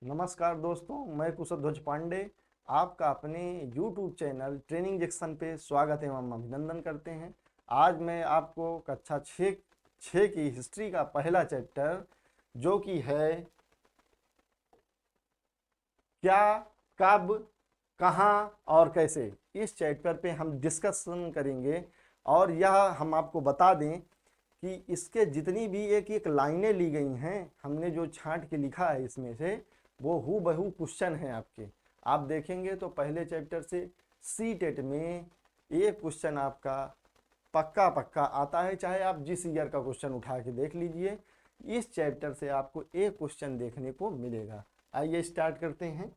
नमस्कार दोस्तों, मैं कुशध्वज पांडे आपका अपने YouTube चैनल ट्रेनिंग जंक्शन पे स्वागत एवं अभिनंदन करते हैं। आज मैं आपको कक्षा 6 की हिस्ट्री का पहला चैप्टर जो कि है क्या, कब, कहाँ और कैसे, इस चैप्टर पे हम डिस्कशन करेंगे। और यह हम आपको बता दें कि इसके जितनी भी एक एक लाइनें ली गई हैं, हमने जो छांट के लिखा है इसमें से वो हूबहू क्वेश्चन है आपके। आप देखेंगे तो पहले चैप्टर से सी टेट में एक क्वेश्चन आपका पक्का पक्का आता है, चाहे आप जिस ईयर का क्वेश्चन उठा के देख लीजिए। इस चैप्टर से आपको एक क्वेश्चन देखने को मिलेगा। आइए स्टार्ट करते हैं।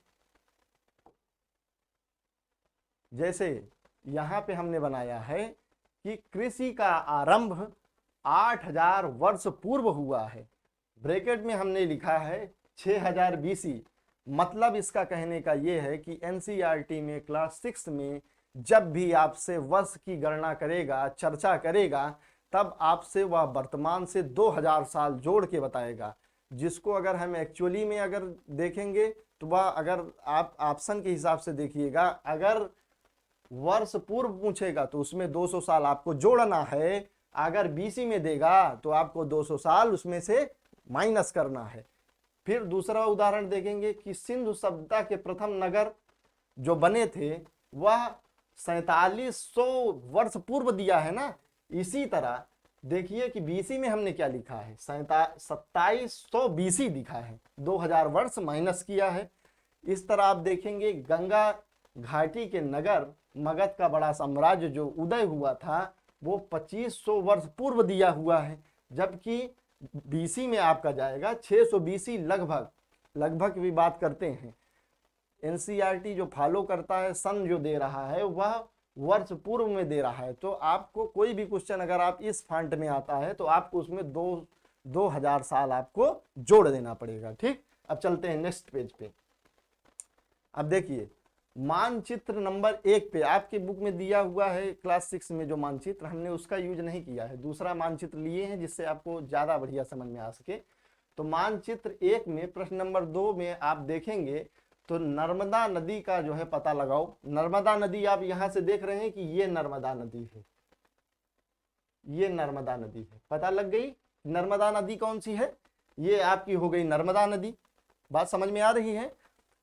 जैसे यहाँ पे हमने बनाया है कि कृषि का आरंभ 8000 वर्ष पूर्व हुआ है। ब्रैकेट में हमने लिखा है 6000 बीसी। मतलब इसका कहने का यह है कि एनसीईआरटी में क्लास 6 में जब भी आपसे वर्ष की गणना करेगा, चर्चा करेगा, तब आपसे वह वर्तमान से 2000 साल जोड़ के बताएगा। जिसको अगर हम एक्चुअली में अगर देखेंगे तो वह, अगर आप ऑप्शन के हिसाब से देखिएगा, अगर वर्ष पूर्व पूछेगा तो उसमें 200 साल आपको जोड़ना है। अगर बीसी में देगा तो आपको 200 साल उसमें से माइनस करना है। फिर दूसरा उदाहरण देखेंगे कि सिंधु सभ्यता के प्रथम नगर जो बने थे वह 4700 वर्ष पूर्व दिया है ना। इसी तरह देखिए कि बीसी में हमने क्या लिखा है, 2700 बीसी दिखा है, 2000 वर्ष माइनस किया है। इस तरह आप देखेंगे गंगा घाटी के नगर मगध का बड़ा साम्राज्य जो उदय हुआ था वो 2500 वर्ष पूर्व दिया हुआ है, जबकि बीसी में आपका जाएगा 600 बीसी लगभग लगभग भी बात करते हैं। एनसीईआरटी जो फॉलो करता है, सन जो दे रहा है वह वर्ष पूर्व में दे रहा है। तो आपको कोई भी क्वेश्चन अगर आप इस फॉन्ट में आता है तो आपको उसमें 2000 साल आपको जोड़ देना पड़ेगा। ठीक, अब चलते हैं नेक्स्ट पेज पे। अब देखिए मानचित्र नंबर 1 पे आपके बुक में दिया हुआ है क्लास 6 में जो मानचित्र, हमने उसका यूज नहीं किया है, दूसरा मानचित्र लिए हैं जिससे आपको ज्यादा बढ़िया समझ में आ सके। तो मानचित्र 1 में प्रश्न नंबर 2 में आप देखेंगे तो नर्मदा नदी का जो है पता लगाओ। नर्मदा नदी आप यहां से देख रहे हैं कि ये नर्मदा नदी है, ये नर्मदा नदी है, पता लग गई नर्मदा नदी कौन सी है, ये आपकी हो गई नर्मदा नदी। बात समझ में आ रही है।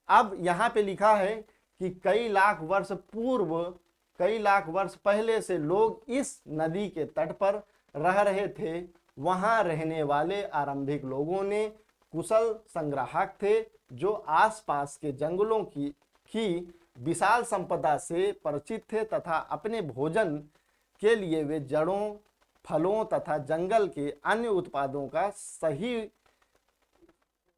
अब यहां पे लिखा है कि कई लाख वर्ष पूर्व, कई लाख वर्ष पहले से लोग इस नदी के तट पर रह रहे थे। वहां रहने वाले आरंभिक लोगों ने कुशल संग्राहक थे जो आसपास के जंगलों की विशाल संपदा से परिचित थे तथा अपने भोजन के लिए वे जड़ों, फलों तथा जंगल के अन्य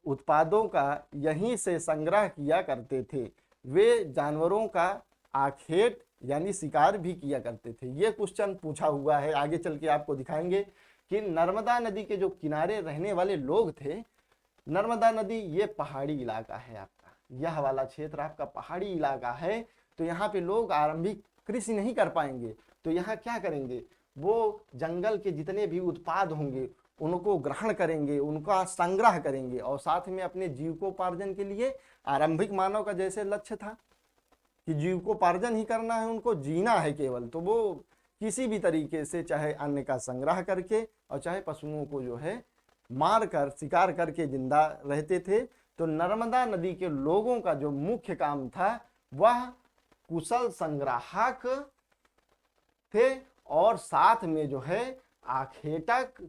उत्पादों का यहीं से संग्रह किया करते थे। वे जानवरों का आखेट यानी शिकार भी किया करते थे। ये क्वेश्चन पूछा हुआ है, आगे चल के आपको दिखाएंगे कि नर्मदा नदी के जो किनारे रहने वाले लोग थे, नर्मदा नदी ये पहाड़ी इलाका है आपका, यह वाला क्षेत्र आपका पहाड़ी इलाका है। तो यहाँ पे लोग आरंभिक कृषि नहीं कर पाएंगे, तो यहाँ क्या करेंगे, वो जंगल के जितने भी उत्पाद होंगे उनको ग्रहण करेंगे, उनका संग्रह करेंगे और साथ में अपने जीविकोपार्जन के लिए, आरंभिक मानव का जैसे लक्ष्य था कि जीविकोपार्जन ही करना है, उनको जीना है केवल, तो वो किसी भी तरीके से चाहे अन्न का संग्रह करके और चाहे पशुओं को जो है मार कर शिकार करके जिंदा रहते थे। तो नर्मदा नदी के लोगों का जो मुख्य काम था वह कुशल संग्राहक थे और साथ में जो है आखेटक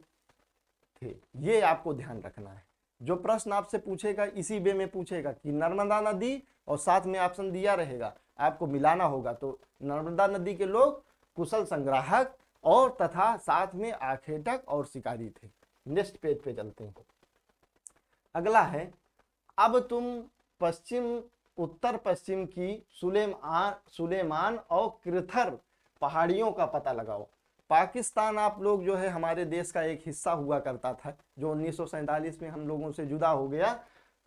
थे। ये आपको ध्यान रखना है। जो प्रश्न आपसे पूछेगा इसी वे में पूछेगा कि नर्मदा नदी और साथ में ऑप्शन दिया रहेगा, आपको मिलाना होगा। तो नर्मदा नदी के लोग कुशल संग्राहक और तथा साथ में आखेटक और शिकारी थे। नेक्स्ट पेज पे चलते हैं। अगला है, अब तुम उत्तर पश्चिम की सुलेमान और कृथर पहाड़ियों का पता लगाओ। पाकिस्तान आप लोग जो है हमारे देश का एक हिस्सा हुआ करता था जो 1947 में हम लोगों से जुदा हो गया।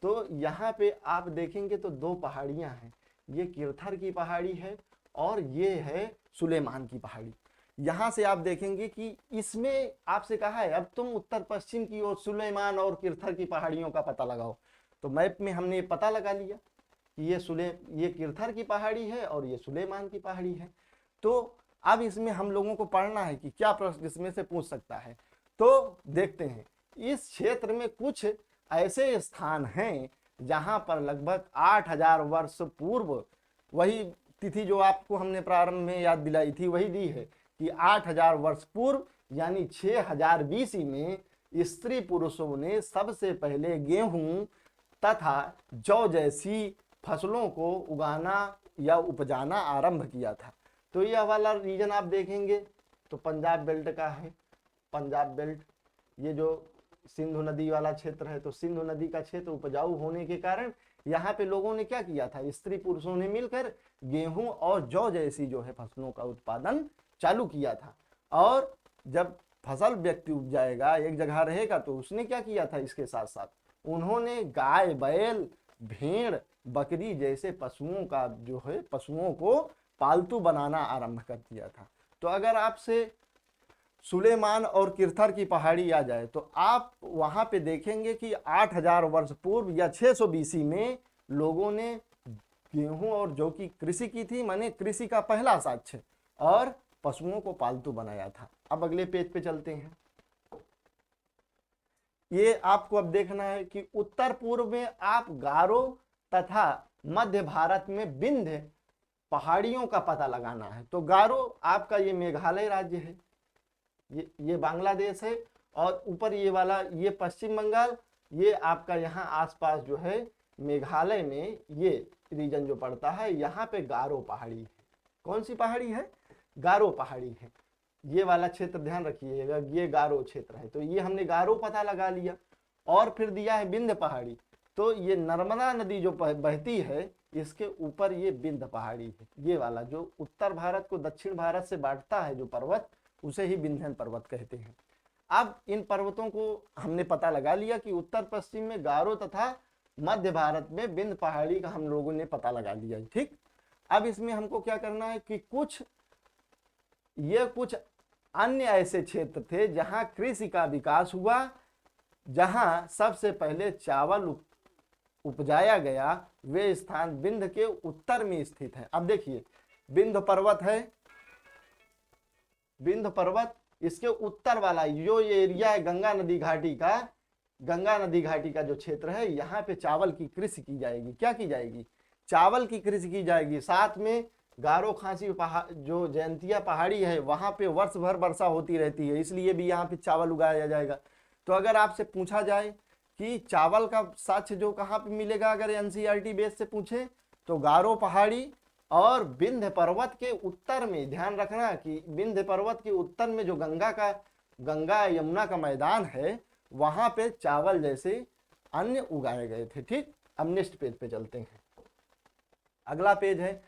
तो यहाँ पे आप देखेंगे तो दो पहाड़ियाँ हैं, ये किरथर की पहाड़ी है और ये है सुलेमान की पहाड़ी। यहाँ से आप देखेंगे कि इसमें आपसे कहा है अब तुम उत्तर पश्चिम की ओर सुलेमान और किरथर की पहाड़ियों का पता लगाओ। तो मैप में हमने पता लगा लिया कि ये किरथर की पहाड़ी है और ये सुलेमान की पहाड़ी है। तो अब इसमें हम लोगों को पढ़ना है कि क्या प्रश्न इसमें से पूछ सकता है। तो देखते हैं, इस क्षेत्र में कुछ ऐसे स्थान हैं जहां पर लगभग 8000 वर्ष पूर्व, वही तिथि जो आपको हमने प्रारंभ में याद दिलाई थी वही दी है कि 8000 वर्ष पूर्व यानी 6000 बीसी में स्त्री पुरुषों ने सबसे पहले गेहूं तथा जौ जैसी फसलों को उगाना या उपजाना आरंभ किया था। तो यह वाला रीजन आप देखेंगे तो पंजाब बेल्ट का है। पंजाब बेल्ट, ये जो सिंधु नदी वाला क्षेत्र है, तो सिंधु नदी का क्षेत्र उपजाऊ होने के कारण यहाँ पे लोगों ने क्या किया था, स्त्री पुरुषों ने मिलकर गेहूं और जौ जैसी जो है फसलों का उत्पादन चालू किया था। और जब फसल व्यक्ति उपजाएगा, एक जगह रहेगा, तो उसने क्या किया था, इसके साथ साथ उन्होंने गाय, बैल, भेड़, बकरी जैसे पशुओं का जो है पशुओं को पालतू बनाना आरंभ कर दिया था। तो अगर आपसे सुलेमान और किरथर की पहाड़ी आ जाए तो आप वहां पे देखेंगे कि 8000 वर्ष पूर्व या 600 बीसी में लोगों ने गेहूं और जौ की कृषि की थी, माने कृषि का पहला साक्ष्य, और पशुओं को पालतू बनाया था। अब अगले पेज पे चलते हैं। ये आपको अब देखना है कि उत्तर पूर्व में आप गारो तथा मध्य भारत में विंध्य पहाड़ियों का पता लगाना है। तो गारो आपका ये मेघालय राज्य है, ये बांग्लादेश है, और ऊपर ये वाला ये पश्चिम बंगाल, ये आपका यहाँ आसपास जो है मेघालय में ये रीजन जो पड़ता है, यहाँ पे गारो पहाड़ी है। कौन सी पहाड़ी है? गारो पहाड़ी है। ये वाला क्षेत्र ध्यान रखिएगा, ये गारो क्षेत्र है। तो ये हमने गारो पता लगा लिया, और फिर दिया है विंध्य पहाड़ी। तो ये नर्मदा नदी जो बहती है इसके ऊपर ये विंध्य पहाड़ी है। ये वाला जो उत्तर भारत को दक्षिण भारत से बांटता है जो पर्वत, उसे ही विंध्य पर्वत कहते हैं। अब इन पर्वतों को हमने पता लगा लिया कि उत्तर पश्चिम में गारो तथा मध्य भारत में विंध्य पहाड़ी का हम लोगों ने पता लगा लिया। ठीक, अब इसमें हमको क्या करना है कि कुछ अन्य ऐसे क्षेत्र थे जहां कृषि का विकास हुआ, जहां सबसे पहले चावल उपजाया गया। वे स्थान विंध्य के उत्तर में स्थित है। अब देखिए, विंध्य पर्वत है, विंध्य पर्वत, इसके उत्तर वाला जो ये एरिया है गंगा नदी घाटी का जो क्षेत्र है, यहाँ पे चावल की कृषि की जाएगी। क्या की जाएगी? चावल की कृषि की जाएगी। साथ में गारो खासी जो जयंतिया पहाड़ी है, वहां पे वर्ष भर वर्षा होती रहती है, इसलिए भी यहाँ पे चावल उगाया जाएगा। तो अगर आपसे पूछा जाए कि चावल का साक्ष्य जो कहाँ पे मिलेगा, अगर एनसीईआरटी बेस से पूछे, तो गारो पहाड़ी और विंध्य पर्वत के उत्तर में। ध्यान रखना कि विंध्य पर्वत के उत्तर में जो गंगा यमुना का मैदान है, वहां पे चावल जैसे अन्य उगाए गए थे। ठीक, अब नेक्स्ट पेज पे चलते हैं। अगला पेज है,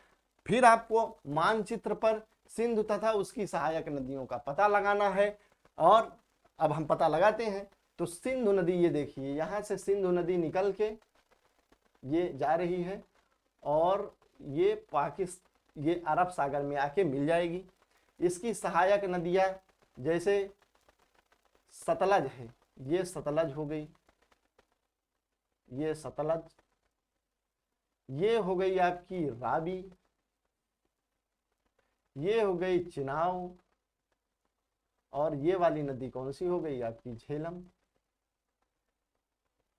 फिर आपको मानचित्र पर सिंधु तथा उसकी सहायक नदियों का पता लगाना है। और अब हम पता लगाते हैं। तो सिंधु नदी, ये देखिए, यहाँ से सिंधु नदी निकल के ये जा रही है और ये ये अरब सागर में आके मिल जाएगी। इसकी सहायक नदियाँ जैसे सतलज है, ये सतलज हो गई, ये सतलज, ये हो गई आपकी रावी, ये हो गई चिनाव, और ये वाली नदी कौन सी हो गई आपकी? झेलम।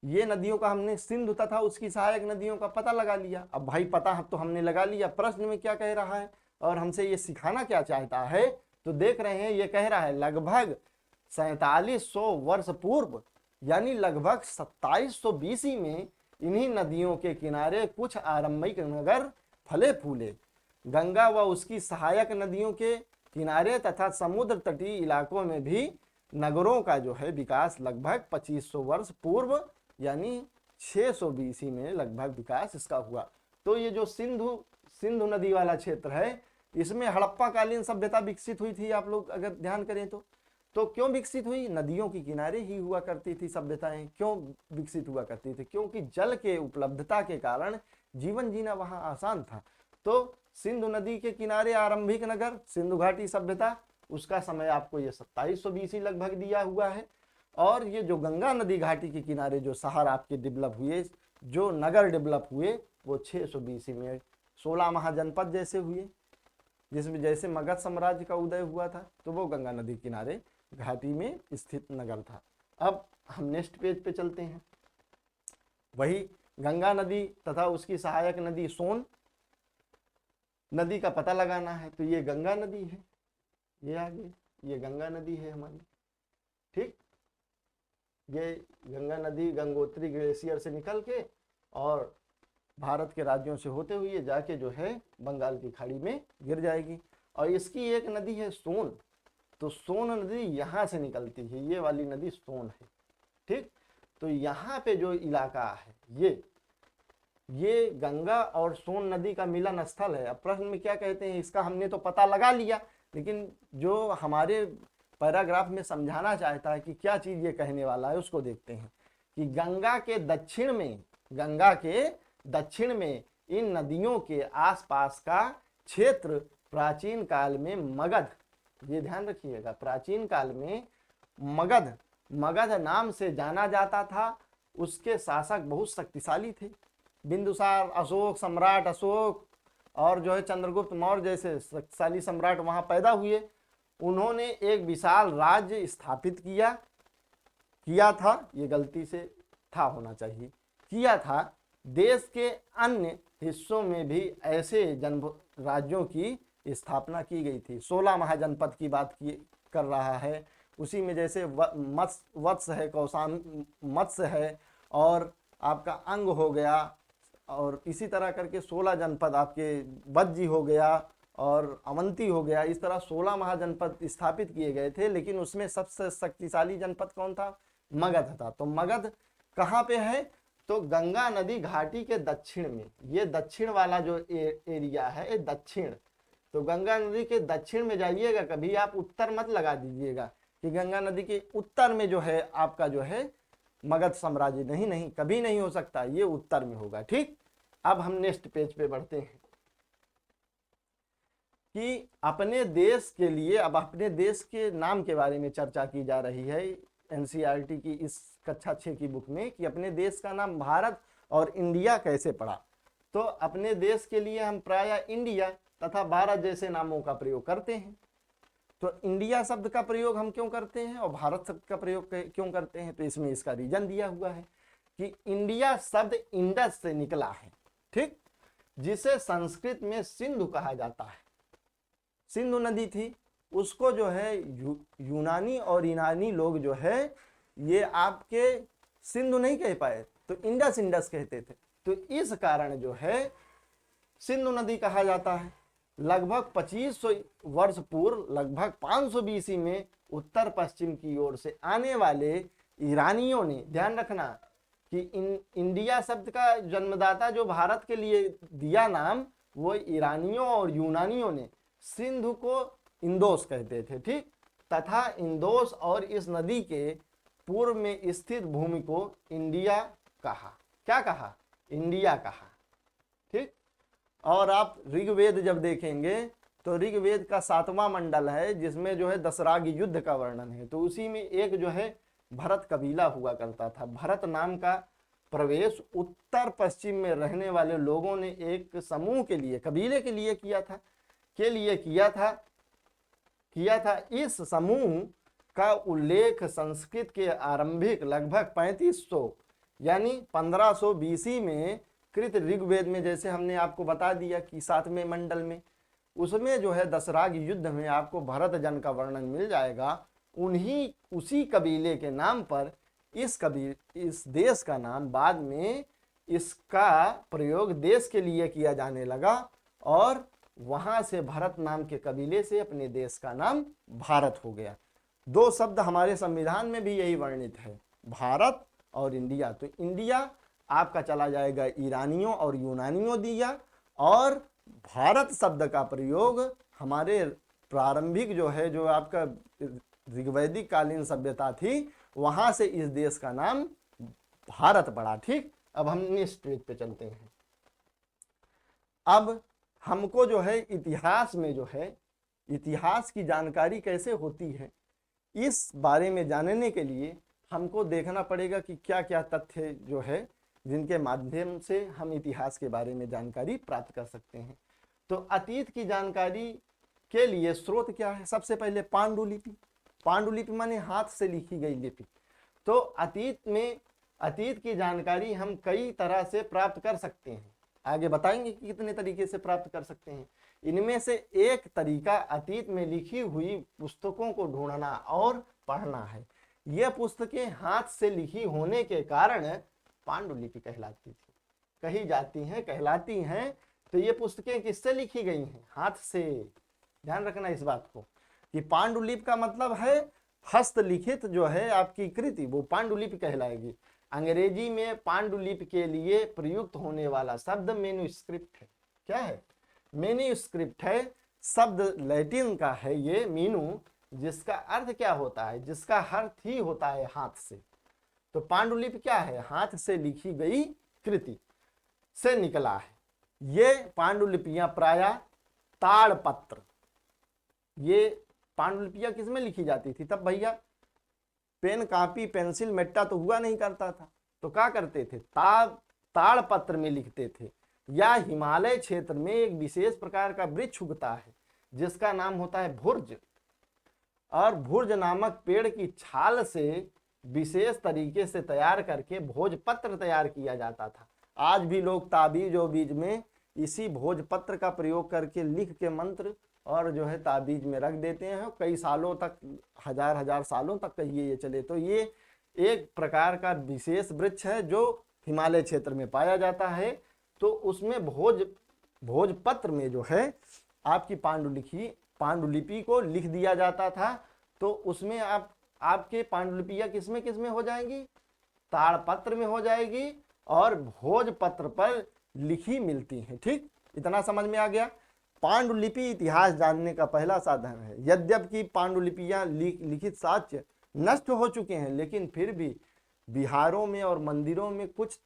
ये नदियों का हमने सिंधु तथा उसकी सहायक नदियों का पता लगा लिया। अब भाई पता तो हमने लगा लिया, प्रश्न में क्या कह रहा है और हमसे ये सिखाना क्या चाहता है? तो देख रहे हैं, ये कह रहा है लगभग 4700 वर्ष पूर्व यानी लगभग 2700 बीसी में इन्हीं नदियों के किनारे कुछ आरंभिक नगर फले फूले। गंगा व उसकी सहायक नदियों के किनारे तथा समुद्र तटीय इलाकों में भी नगरों का जो है विकास लगभग 2500 वर्ष पूर्व यानी 600 बीसी में लगभग विकास इसका हुआ। तो ये जो सिंधु नदी वाला क्षेत्र है, इसमें हड़प्पा कालीन सभ्यता विकसित हुई थी। आप लोग अगर ध्यान करें तो क्यों विकसित हुई? नदियों के किनारे ही हुआ करती थी सभ्यताएं। क्यों विकसित हुआ करती थी? क्योंकि जल के उपलब्धता के कारण जीवन जीना वहां आसान था। तो सिंधु नदी के किनारे आरंभिक नगर सिंधु घाटी सभ्यता, उसका समय आपको ये 2700 बीसी लगभग दिया हुआ है। और ये जो गंगा नदी घाटी के किनारे जो शहर आपके डेवलप हुए जो नगर डेवलप हुए वो 600 BC में 16 महाजनपद जैसे हुए, जिसमें जैसे मगध साम्राज्य का उदय हुआ था तो वो गंगा नदी किनारे घाटी में स्थित नगर था। अब हम नेक्स्ट पेज पे चलते हैं। वही गंगा नदी तथा उसकी सहायक नदी सोन नदी का पता लगाना है। तो ये गंगा नदी है, ये आगे ये गंगा नदी है हमारी, ठीक। ये गंगा नदी गंगोत्री ग्लेशियर से निकल के और भारत के राज्यों से होते हुए जाके जो है बंगाल की खाड़ी में गिर जाएगी। और इसकी एक नदी है सोन, तो सोन नदी यहाँ से निकलती है, ये वाली नदी सोन है, ठीक। तो यहाँ पे जो इलाका है ये गंगा और सोन नदी का मिलन स्थल है। अब प्रश्न में क्या कहते हैं, इसका हमने तो पता लगा लिया, लेकिन जो हमारे पैराग्राफ में समझाना चाहता है कि क्या चीज ये कहने वाला है उसको देखते हैं कि गंगा के दक्षिण में इन नदियों के आसपास का क्षेत्र प्राचीन काल में मगध, ये ध्यान रखिएगा, प्राचीन काल में मगध नाम से जाना जाता था। उसके शासक बहुत शक्तिशाली थे, बिंदुसार, अशोक, सम्राट अशोक और जो है चंद्रगुप्त मौर्य जैसे शक्तिशाली सम्राट वहां पैदा हुए। उन्होंने एक विशाल राज्य स्थापित किया था, ये गलती से था होना चाहिए, किया था। देश के अन्य हिस्सों में भी ऐसे राज्यों की स्थापना की गई थी। 16 महाजनपद की बात कर रहा है, उसी में जैसे वत्स है, कौशान मत्स्य है और आपका अंग हो गया, और इसी तरह करके 16 जनपद आपके बज्जी हो गया और अवंती हो गया। इस तरह 16 महाजनपद स्थापित किए गए थे, लेकिन उसमें सबसे शक्तिशाली जनपद कौन था? मगध था। तो मगध कहाँ पे है? तो गंगा नदी घाटी के दक्षिण में, ये दक्षिण वाला जो एरिया है, ये दक्षिण, तो गंगा नदी के दक्षिण में जाइएगा, कभी आप उत्तर मत लगा दीजिएगा कि गंगा नदी के उत्तर में जो है आपका जो है मगध साम्राज्य, नहीं, कभी नहीं हो सकता, ये उत्तर में होगा, ठीक। अब हम नेक्स्ट पेज पे बढ़ते हैं कि अपने देश के लिए, अब अपने देश के नाम के बारे में चर्चा की जा रही है एनसीईआरटी की इस कक्षा 6 की बुक में कि अपने देश का नाम भारत और इंडिया कैसे पड़ा। तो अपने देश के लिए हम प्रायः इंडिया तथा भारत जैसे नामों का प्रयोग करते हैं। तो इंडिया शब्द का प्रयोग हम क्यों करते हैं और भारत शब्द का प्रयोग क्यों करते हैं? तो इसमें इसका रीजन दिया हुआ है कि इंडिया शब्द इंडस से निकला है, ठीक, जिसे संस्कृत में सिंधु कहा जाता है। सिंधु नदी थी, उसको जो है यूनानी और ईरानी लोग जो है ये आपके सिंधु नहीं कह पाए, तो इंडस कहते थे। तो इस कारण जो है सिंधु नदी कहा जाता है। लगभग 2500 वर्ष पूर्व, लगभग 500 BC में उत्तर पश्चिम की ओर से आने वाले ईरानियों ने, ध्यान रखना कि इंडिया शब्द का जन्मदाता जो भारत के लिए दिया नाम, वो ईरानियों और यूनानियों ने सिंधु को इंदोस कहते थे, ठीक, तथा इंदोस और इस नदी के पूर्व में स्थित भूमि को इंडिया कहा। क्या कहा? इंडिया कहा, ठीक। और आप ऋग्वेद जब देखेंगे तो ऋग्वेद का 7वां मंडल है जिसमें जो है दशराग युद्ध का वर्णन है। तो उसी में एक जो है भरत कबीला हुआ करता था। भरत नाम का प्रवेश उत्तर पश्चिम में रहने वाले लोगों ने एक समूह के लिए, कबीले के लिए किया था। इस समूह का उल्लेख संस्कृत के आरंभिक लगभग 3500 यानी 1500 BC में कृत ऋग्वेद में, जैसे हमने आपको बता दिया कि 7वें मंडल में, उसमें जो है दशराग युद्ध में आपको भरत जन का वर्णन मिल जाएगा। उसी कबीले के नाम पर इस देश का नाम बाद में इसका प्रयोग देश के लिए किया जाने लगा और वहां से भरत नाम के कबीले से अपने देश का नाम भारत हो गया। 2 शब्द हमारे संविधान में भी यही वर्णित है, भारत और इंडिया। तो इंडिया आपका चला जाएगा ईरानियों और यूनानियों दिया, और भारत शब्द का प्रयोग हमारे प्रारंभिक जो है, जो आपका ऋग्वैदिक कालीन सभ्यता थी, वहां से इस देश का नाम भारत पड़ा, ठीक। अब हम नेक्स्ट पेज पे चलते हैं। अब हमको जो है इतिहास में जो है इतिहास की जानकारी कैसे होती है, इस बारे में जानने के लिए हमको देखना पड़ेगा कि क्या क्या तथ्य जो है जिनके माध्यम से हम इतिहास के बारे में जानकारी प्राप्त कर सकते हैं। तो अतीत की जानकारी के लिए स्रोत क्या है? सबसे पहले पांडुलिपि। पांडुलिपि माने हाथ से लिखी गई लिपि। तो अतीत की जानकारी हम कई तरह से प्राप्त कर सकते हैं, आगे बताएंगे कि कितने तरीके से प्राप्त कर सकते हैं। इनमें से एक तरीका अतीत में लिखी हुई पुस्तकों को ढूंढना और पढ़ना है। यह पुस्तकें हाथ से लिखी होने के कारण पांडुलिपि कहलाती थी, कही जाती हैं, कहलाती हैं। तो ये पुस्तकें किससे लिखी गई हैं? हाथ से। ध्यान रखना इस बात को कि पांडुलिपि का मतलब है हस्तलिखित जो है आपकी कृति, वो पांडुलिपि कहलाएगी। अंग्रेजी में पांडुलिपि के लिए प्रयुक्त होने वाला शब्द मेन्यूस्क्रिप्ट है। क्या है? मेन्यूस्क्रिप्ट है। शब्द लैटिन का है ये मीनू, जिसका अर्थ क्या होता है? जिसका अर्थ ही होता है हाथ से। तो पांडुलिपि क्या है? हाथ से लिखी गई कृति से निकला है। ये पांडुलिपियां प्रायः ताड़पत्र, ये पांडुलिपियां किसमें लिखी जाती थी? तब भैया पेन, कापी, पेंसिल, मेट्टा तो हुआ नहीं करता था, तो क्या करते थे? ताड़पत्र में लिखते थे। या हिमालय क्षेत्र में एक विशेष प्रकार का वृक्ष उगता है जिसका नाम होता है भुर्ज, और भुर्ज नामक पेड़ की छाल से विशेष तरीके से तैयार करके भोजपत्र तैयार किया जाता था। आज भी लोग ताबीज और बीज में इसी भोजपत्र का प्रयोग करके लिख के मंत्र और जो है ताबीज में रख देते हैं, कई सालों तक, हजार सालों तक कहिए ये चले। तो ये एक प्रकार का विशेष वृक्ष है जो हिमालय क्षेत्र में पाया जाता है। तो उसमें भोजपत्र में जो है आपकी पांडुलिपि को लिख दिया जाता था। तो उसमें आपके पांडुलिपियां किसमें हो जाएंगी? ताड़पत्र में हो जाएगी और भोजपत्र पर लिखी मिलती हैं। ठीक, इतना समझ में आ गया। पांडुलिपि इतिहास जानने का पहला साधन है। यद्यपि पांडुलिपियां लिखित साक्ष्य नष्ट हो चुके हैं, लेकिन फिर भी बिहारों में और मंदिरों में कुछ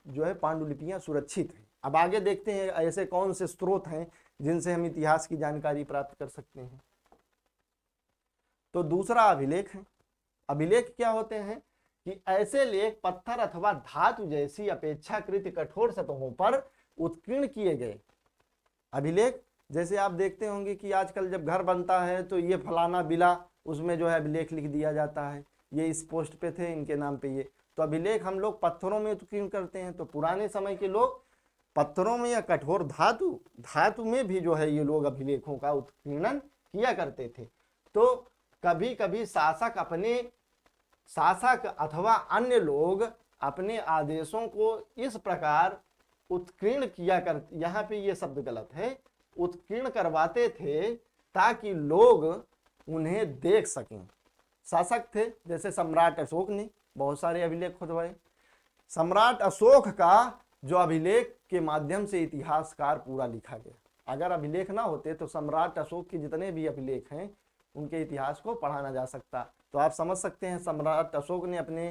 जो है पांडुलिपियां सुरक्षित हैं। अब आगे देखते हैं ऐसे कौन से स्रोत हैं जिनसे हम इतिहास की जानकारी प्राप्त कर सकते हैं। तो दूसरा अभिलेख है। अभिलेख क्या होते हैं? कि ऐसे लेख पत्थर अथवा धातु जैसी अपेक्षाकृत कठोर सतहों पर उत्कीर्ण किए गए। अभिलेख जैसे आप देखते होंगे कि आजकल जब घर बनता है तो ये फलाना बिला, उसमें जो है अभिलेख लिख दिया जाता है, ये इस पोस्ट पे थे, इनके नाम पे ये। तो अभिलेख हम लोग पत्थरों में उत्कीर्ण करते हैं। तो पुराने समय के लोग पत्थरों में या कठोर धातु में भी जो है ये लोग अभिलेखों का उत्कीर्णन किया करते थे। तो कभी कभी शासक अथवा अन्य लोग अपने आदेशों को इस प्रकार उत्कीर्ण किया कर, यहाँ पे ये शब्द गलत है, उत्कीर्ण करवाते थे ताकि लोग उन्हें देख सकें। शासक थे, जैसे सम्राट अशोक ने बहुत सारे अभिलेख खुदवाए। सम्राट अशोक का जो अभिलेख के माध्यम से इतिहासकार पूरा लिखा गया। अगर अभिलेख ना होते तो सम्राट अशोक के जितने भी अभिलेख हैं उनके इतिहास को पढ़ा ना जा सकता। तो आप समझ सकते हैं सम्राट अशोक ने अपने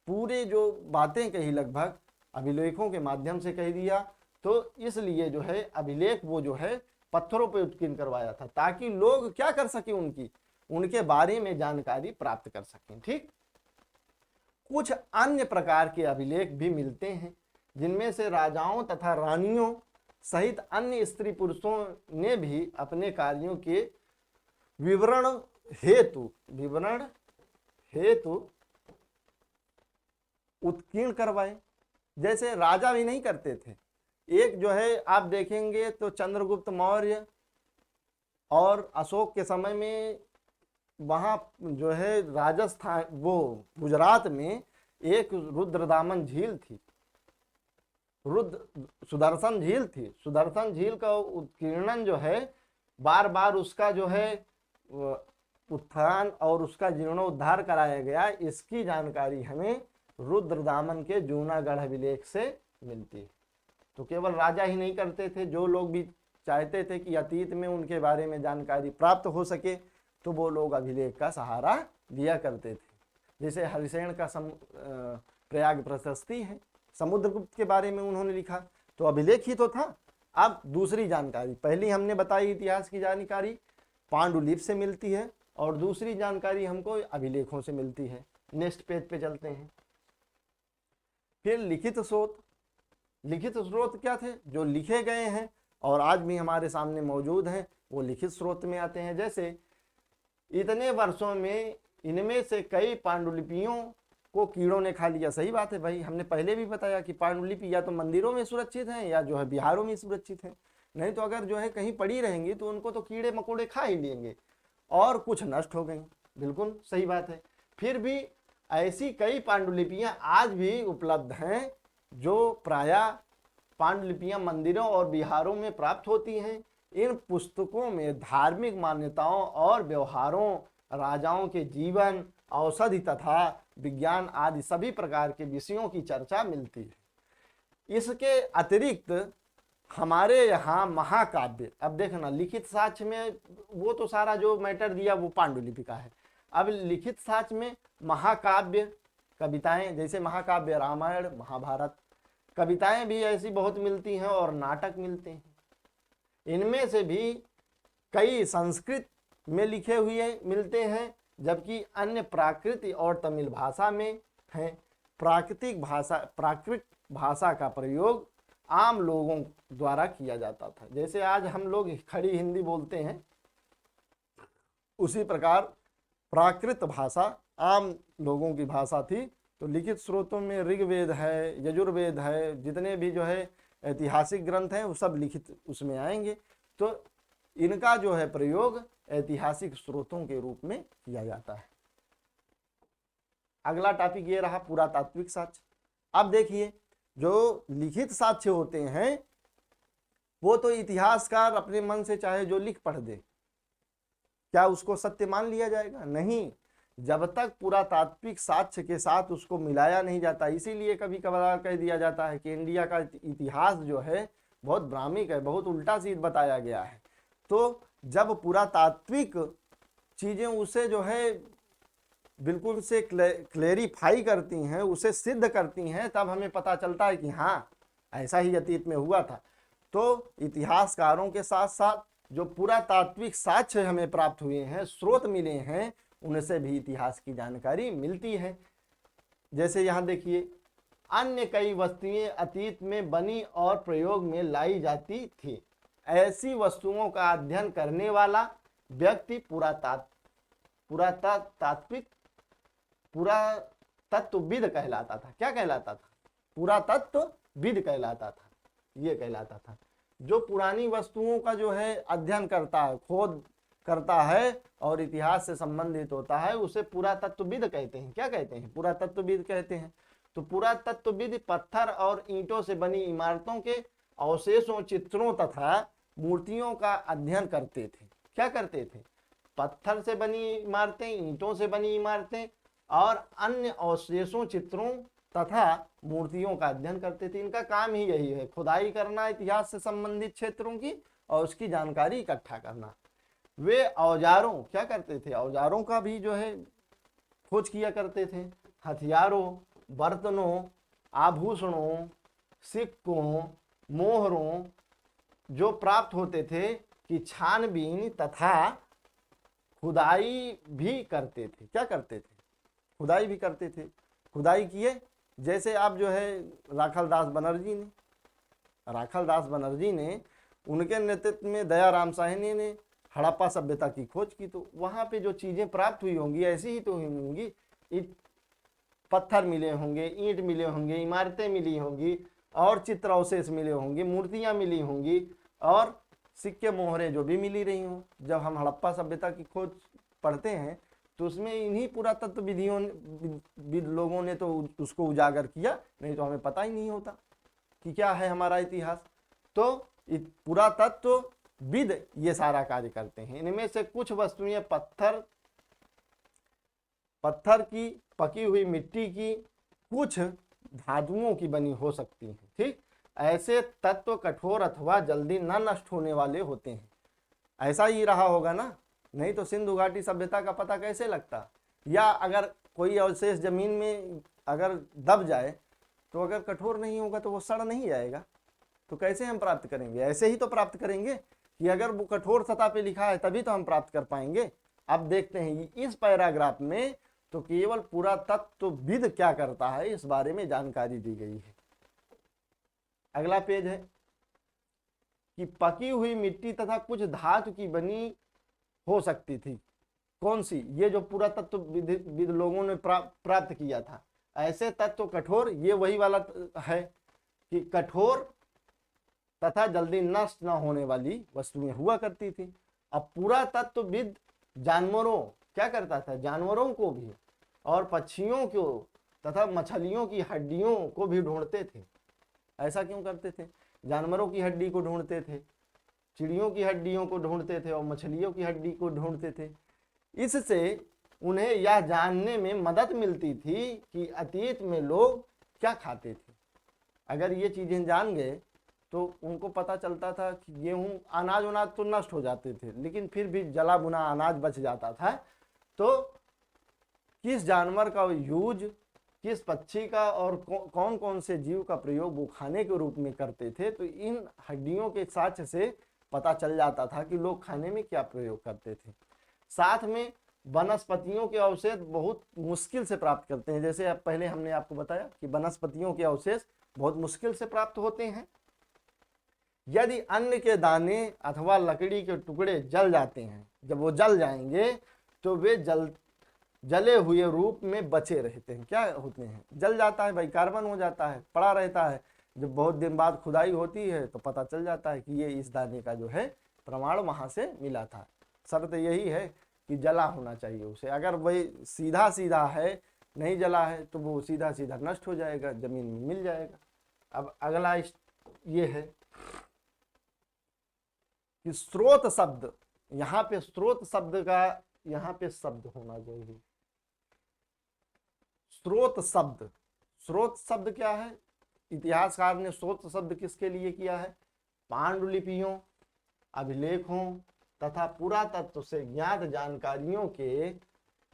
पूरे जो बातें कही लगभग अभिलेखों के माध्यम से कह दिया। तो इसलिए जो है अभिलेख वो जो है पत्थरों पर उत्कीर्ण करवाया था ताकि लोग क्या कर सके, उनके बारे में जानकारी प्राप्त कर सकें। ठीक, कुछ अन्य प्रकार के अभिलेख भी मिलते हैं जिनमें से राजाओं तथा रानियों सहित अन्य स्त्री पुरुषों ने भी अपने कार्यों के विवरण हेतु उत्कीर्ण करवाए। जैसे राजा भी नहीं करते थे। एक जो है आप देखेंगे तो चंद्रगुप्त मौर्य और अशोक के समय में वहाँ जो है राजस्थान, वो गुजरात में एक रुद्रदामन झील थी, सुदर्शन झील थी। सुदर्शन झील का उत्कीर्णन जो है बार बार उसका जो है उत्थान और उसका जीर्णोद्धार कराया गया। इसकी जानकारी हमें रुद्रदामन के जूनागढ़ अभिलेख से मिलती है। तो केवल राजा ही नहीं करते थे, जो लोग भी चाहते थे कि अतीत में उनके बारे में जानकारी प्राप्त हो सके तो वो लोग अभिलेख का सहारा लिया करते थे। जैसे हरिसेन का प्रयाग प्रशस्ति है, समुद्रगुप्त के बारे में उन्होंने लिखा, तो अभिलेख ही तो था। अब दूसरी जानकारी, पहली हमने बताई इतिहास की जानकारी पांडुलिपि से मिलती है और दूसरी जानकारी हमको अभिलेखों से मिलती है। नेक्स्ट पेज पे चलते हैं। फिर लिखित स्रोत। लिखित स्रोत क्या थे? जो लिखे गए हैं और आज भी हमारे सामने मौजूद हैं, वो लिखित स्रोत में आते हैं। जैसे इतने वर्षों में इनमें से कई पांडुलिपियों को कीड़ों ने खा लिया। सही बात है भाई, हमने पहले भी बताया कि पांडुलिपि या तो मंदिरों में सुरक्षित हैं या जो है बिहारों में सुरक्षित हैं, नहीं तो अगर जो है कहीं पड़ी रहेंगी तो उनको तो कीड़े मकोड़े खा ही लेंगे, और कुछ नष्ट हो गई। बिल्कुल सही बात है। फिर भी ऐसी कई पांडुलिपियां आज भी उपलब्ध हैं जो प्रायः पांडुलिपियां मंदिरों और बिहारों में प्राप्त होती हैं। इन पुस्तकों में धार्मिक मान्यताओं और व्यवहारों, राजाओं के जीवन, औषधि तथा विज्ञान आदि सभी प्रकार के विषयों की चर्चा मिलती है। इसके अतिरिक्त हमारे यहाँ महाकाव्य, अब देखना लिखित साक्ष्य में वो तो सारा जो मैटर दिया वो पांडुलिपि का है। अब लिखित साक्ष्य में महाकाव्य, कविताएं, जैसे महाकाव्य रामायण महाभारत, कविताएं भी ऐसी बहुत मिलती हैं और नाटक मिलते हैं। इनमें से भी कई संस्कृत में लिखे हुए मिलते हैं, जबकि अन्य प्राकृत और तमिल भाषा में हैं। प्राकृत भाषा का प्रयोग आम लोगों द्वारा किया जाता था। जैसे आज हम लोग खड़ी हिंदी बोलते हैं, उसी प्रकार प्राकृत भाषा आम लोगों की भाषा थी। तो लिखित स्रोतों में ऋग्वेद है, यजुर्वेद है, जितने भी जो है ऐतिहासिक ग्रंथ हैं वो सब लिखित उसमें आएंगे। तो इनका जो है प्रयोग ऐतिहासिक स्रोतों के रूप में किया जाता है। अगला टॉपिक ये रहा पुरातात्विक साक्ष्य। अब देखिए, जो लिखित साक्ष्य होते हैं वो तो इतिहासकार अपने मन से चाहे जो लिख पढ़ दे, क्या उसको सत्य मान लिया जाएगा? नहीं, जब तक पुरातात्विक साक्ष्य के साथ उसको मिलाया नहीं जाता। इसीलिए कभी कभार कह दिया जाता है कि इंडिया का इतिहास जो है बहुत भ्रामिक है, बहुत उल्टा सीध बताया गया है। तो जब पुरातात्विक चीजें उसे जो है बिल्कुल से क्लेरिफाई करती हैं, उसे सिद्ध करती हैं, तब हमें पता चलता है कि हाँ ऐसा ही अतीत में हुआ था। तो इतिहासकारों के साथ साथ जो पुरातात्विक साक्ष्य हमें प्राप्त हुए हैं, स्रोत मिले हैं, उनसे भी इतिहास की जानकारी मिलती है। जैसे यहाँ देखिए, अन्य कई वस्तुएं अतीत में बनी और प्रयोग में लाई जाती थी। ऐसी वस्तुओं का अध्ययन करने वाला व्यक्ति पुरातत्वविद कहलाता था। क्या कहलाता था? पुरातत्वविद कहलाता था, ये कहलाता था। जो पुरानी वस्तुओं का जो है अध्ययन करता है, खोज करता है और इतिहास से संबंधित होता है, उसे पुरातत्वविद कहते हैं। क्या कहते हैं? पुरातत्वविद कहते हैं। तो पुरातत्वविद पत्थर और ईंटों से बनी इमारतों के अवशेषों, चित्रों तथा मूर्तियों का अध्ययन करते थे। क्या करते थे? पत्थर से बनी इमारतें, ईंटों से बनी इमारतें और अन्य अवशेषों, चित्रों तथा मूर्तियों का अध्ययन करते थे। इनका काम ही यही है, खुदाई करना इतिहास से संबंधित क्षेत्रों की और उसकी जानकारी इकट्ठा करना। वे औजारों, क्या करते थे? औजारों का भी जो है खोज किया करते थे। हथियारों, बर्तनों, आभूषणों, सिक्कों, मोहरों जो प्राप्त होते थे कि छानबीन तथा खुदाई भी करते थे। क्या करते थे? खुदाई भी करते थे। खुदाई किए, जैसे आप जो है राखालदास बनर्जी ने उनके नेतृत्व में दयाराम साहनी ने हड़प्पा सभ्यता की खोज की। तो वहाँ पे जो चीज़ें प्राप्त हुई होंगी ऐसी ही तो हुई होंगी। पत्थर मिले होंगे, ईंट मिले होंगे, इमारतें मिली होंगी और चित्र अवशेष मिले होंगे, मूर्तियाँ मिली होंगी और सिक्के मोहरे जो भी मिली रही हों। जब हम हड़प्पा सभ्यता की खोज पढ़ते हैं तो उसमें इन्हीं पुरातत्वविद लोगों ने तो उसको उजागर किया, नहीं तो हमें पता ही नहीं होता कि क्या है हमारा इतिहास। तो पुरातत्वविद ये सारा कार्य करते हैं। इनमें से कुछ वस्तुएं पत्थर की, पकी हुई मिट्टी की, कुछ धातुओं की बनी हो सकती हैं। ठीक, ऐसे तत्व कठोर अथवा जल्दी न नष्ट होने वाले होते हैं। ऐसा ही रहा होगा ना, नहीं तो सिंधु घाटी सभ्यता का पता कैसे लगता? या अगर कोई अवशेष जमीन में अगर दब जाए तो अगर कठोर नहीं होगा तो वो सड़ नहीं जाएगा, तो कैसे हम प्राप्त करेंगे? ऐसे ही तो प्राप्त करेंगे कि अगर वो कठोर सतह पे लिखा है तभी तो हम प्राप्त कर पाएंगे। अब देखते हैं इस पैराग्राफ में तो केवल पुरातत्वविद क्या करता है इस बारे में जानकारी दी गई है। अगला पेज है कि पकी हुई मिट्टी तथा कुछ धातु की बनी हो सकती थी। कौन सी? ये जो पुरातत्व विद लोगों ने प्राप्त किया था। ऐसे तत्व कठोर, ये वही वाला है कि कठोर तथा जल्दी नष्ट न होने वाली वस्तुएं हुआ करती थी। अब पुरातत्वविद जानवरों क्या करता था, जानवरों को भी और पक्षियों को तथा मछलियों की हड्डियों को भी ढूंढते थे। ऐसा क्यों करते थे? जानवरों की हड्डी को ढूंढते थे, चिड़ियों की हड्डियों को ढूंढते थे और मछलियों की हड्डी को ढूंढते थे। इससे उन्हें यह जानने में मदद मिलती थी कि अतीत में लोग क्या खाते थे। अगर ये चीजें जान गए तो उनको पता चलता था कि गेहूं अनाज उनाज तो नष्ट हो जाते थे, लेकिन फिर भी जला बुना अनाज बच जाता था। तो किस जानवर का यूज, किस पक्षी का और कौन कौन से जीव का प्रयोग वो खाने के रूप में करते थे, तो इन हड्डियों के साक्ष्य से पता चल जाता था कि लोग खाने में क्या प्रयोग करते थे। साथ में वनस्पतियों के अवशेष बहुत मुश्किल से प्राप्त करते हैं। जैसे अब पहले हमने आपको बताया कि वनस्पतियों के अवशेष बहुत मुश्किल से प्राप्त होते हैं। यदि अन्न के दाने अथवा लकड़ी के टुकड़े जल जाते हैं, जब वो जल जाएंगे तो वे जले हुए रूप में बचे रहते हैं। क्या होते हैं? जल जाता है भाई, कार्बन हो जाता है, पड़ा रहता है। जब बहुत दिन बाद खुदाई होती है तो पता चल जाता है कि ये इस दाने का जो है प्रमाण वहां से मिला था। शर्त यही है कि जला होना चाहिए उसे। अगर वही सीधा सीधा है, नहीं जला है, तो वो सीधा सीधा नष्ट हो जाएगा, जमीन में मिल जाएगा। अब अगला ये है कि स्रोत शब्द, यहाँ पे स्रोत शब्द का यहाँ पे शब्द होना जरूरी। स्रोत शब्द, स्रोत शब्द क्या है? इतिहासकार ने स्रोत शब्द किसके लिए किया है? पांडुलिपियों, अभिलेखों तथा पुरातत्व से ज्ञात जानकारियों के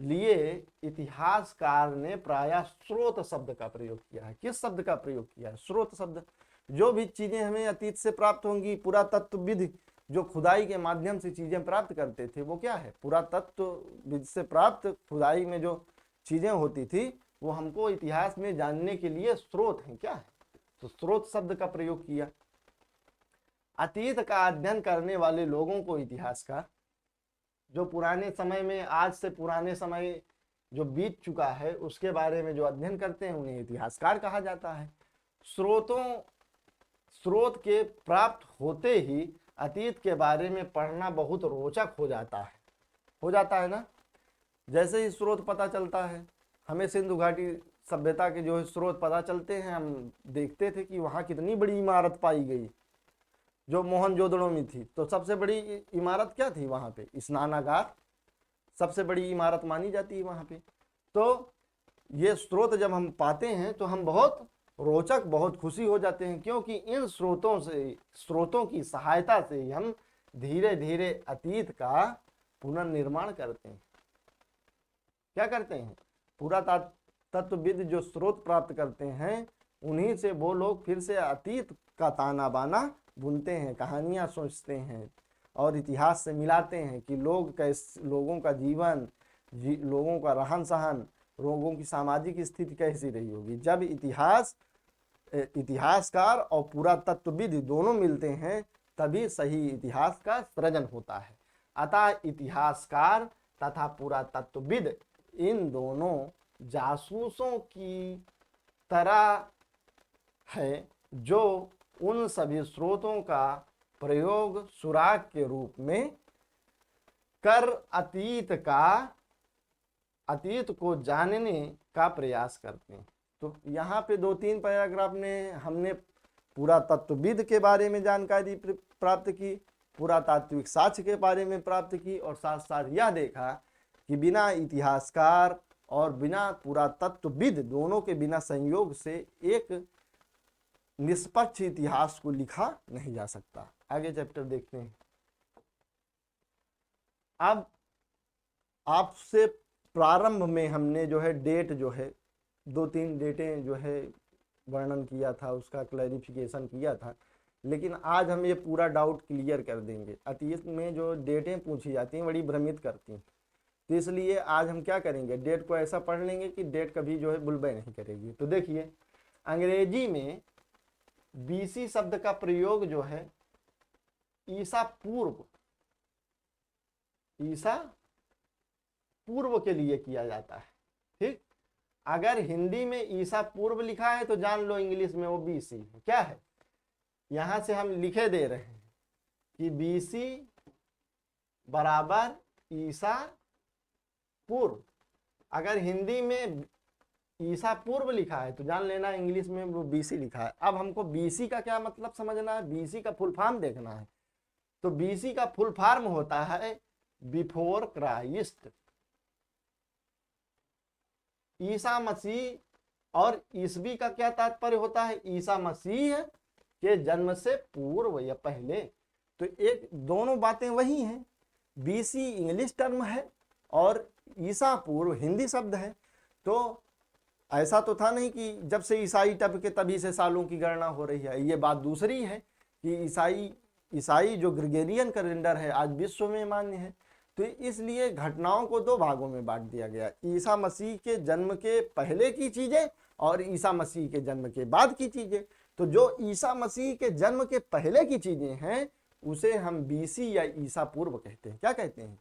लिए इतिहासकार ने प्रायः स्रोत शब्द का प्रयोग किया है। किस शब्द का प्रयोग किया है? स्रोत शब्द। जो भी चीजें हमें अतीत से प्राप्त होंगी, पुरातत्वविद जो खुदाई के माध्यम से चीजें प्राप्त करते थे, वो क्या है? पुरातत्वविद से प्राप्त खुदाई में जो चीजें होती थी वो हमको इतिहास में जानने के लिए स्रोत हैं। क्या है? तो स्रोत शब्द का प्रयोग किया। अतीत का अध्ययन करने वाले लोगों को इतिहासकार, जो पुराने समय में, आज से पुराने समय जो बीत चुका है उसके बारे में जो अध्ययन करते हैं, उन्हें इतिहासकार कहा जाता है। स्रोत के प्राप्त होते ही अतीत के बारे में पढ़ना बहुत रोचक हो जाता है ना। जैसे ही स्रोत पता चलता है, हमें सिंधु घाटी सभ्यता के जो स्रोत पता चलते हैं, हम देखते थे कि वहाँ कितनी बड़ी इमारत पाई गई जो मोहनजोदड़ो में थी। तो सबसे बड़ी इमारत क्या थी वहाँ पे? स्नानागार सबसे बड़ी इमारत मानी जाती है वहाँ पे। तो ये स्रोत जब हम पाते हैं तो हम बहुत रोचक, बहुत खुशी हो जाते हैं, क्योंकि इन स्रोतों की सहायता से ही हम धीरे धीरे अतीत का पुनर्निर्माण करते हैं। क्या करते हैं? पुरातत्वविद जो स्रोत प्राप्त करते हैं, उन्हीं से वो लोग फिर से अतीत का ताना बाना बुनते हैं, कहानियां सोचते हैं और इतिहास से मिलाते हैं कि लोगों का जीवन, लोगों का रहन सहन, लोगों की सामाजिक स्थिति कैसी रही होगी। जब इतिहासकार और पुरातत्वविद दोनों मिलते हैं तभी सही इतिहास का सृजन होता है। अतः इतिहासकार तथा पुरातत्वविद इन दोनों जासूसों की तरह है जो उन सभी स्रोतों का प्रयोग सुराग के रूप में कर अतीत को जानने का प्रयास करते हैं। तो यहाँ पे 2-3 पैराग्राफ में हमने पुरातत्वविद के बारे में जानकारी प्राप्त की, पुरातात्विक साक्ष्य के बारे में प्राप्त की, और साथ साथ यह देखा कि बिना इतिहासकार और बिना पुरातत्वविद दोनों के बिना संयोग से एक निष्पक्ष इतिहास को लिखा नहीं जा सकता। आगे चैप्टर देखते हैं। अब आपसे प्रारंभ में हमने जो है डेट जो है 2-3 डेटें जो है वर्णन किया था, उसका क्लैरिफिकेशन किया था, लेकिन आज हम ये पूरा डाउट क्लियर कर देंगे। अतीत में जो डेटें पूछी जाती हैं बड़ी भ्रमित करती हैं, तो इसलिए आज हम क्या करेंगे, डेट को ऐसा पढ़ लेंगे कि डेट कभी जो है बुलबे नहीं करेगी। तो देखिए, अंग्रेजी में बीसी शब्द का प्रयोग जो है ईसा पूर्व के लिए किया जाता है। ठीक, अगर हिंदी में ईसा पूर्व लिखा है तो जान लो इंग्लिश में वो बीसी है। क्या है, यहां से हम लिखे दे रहे हैं कि बीसी बराबर ईसा पूर्व। अगर हिंदी में ईसा पूर्व लिखा है तो जान लेना इंग्लिश में वो बीसी लिखा है। अब हमको बीसी का क्या मतलब समझना है, बीसी का फुल फॉर्म देखना है। तो बीसी का फुल फॉर्म होता है बिफोर क्राइस्ट। ईसा मसीह और ईसवी का क्या तात्पर्य होता है, ईसा मसीह के जन्म से पूर्व या पहले। तो एक दोनों बातें वही हैं, बीसी इंग्लिश टर्म है और ईसा पूर्व हिंदी शब्द है। तो ऐसा तो था नहीं कि जब से ईसाई टपके तभी से सालों की गणना हो रही है। ये बात दूसरी है कि ईसाई जो ग्रेगोरियन कैलेंडर है आज विश्व में मान्य है। तो इसलिए घटनाओं को दो भागों में बांट दिया गया, ईसा मसीह के जन्म के पहले की चीजें और ईसा मसीह के जन्म के बाद की चीजें। तो जो ईसा मसीह के जन्म के पहले की चीजें हैं उसे हम बीसी या ईसा पूर्व कहते हैं। क्या कहते हैं,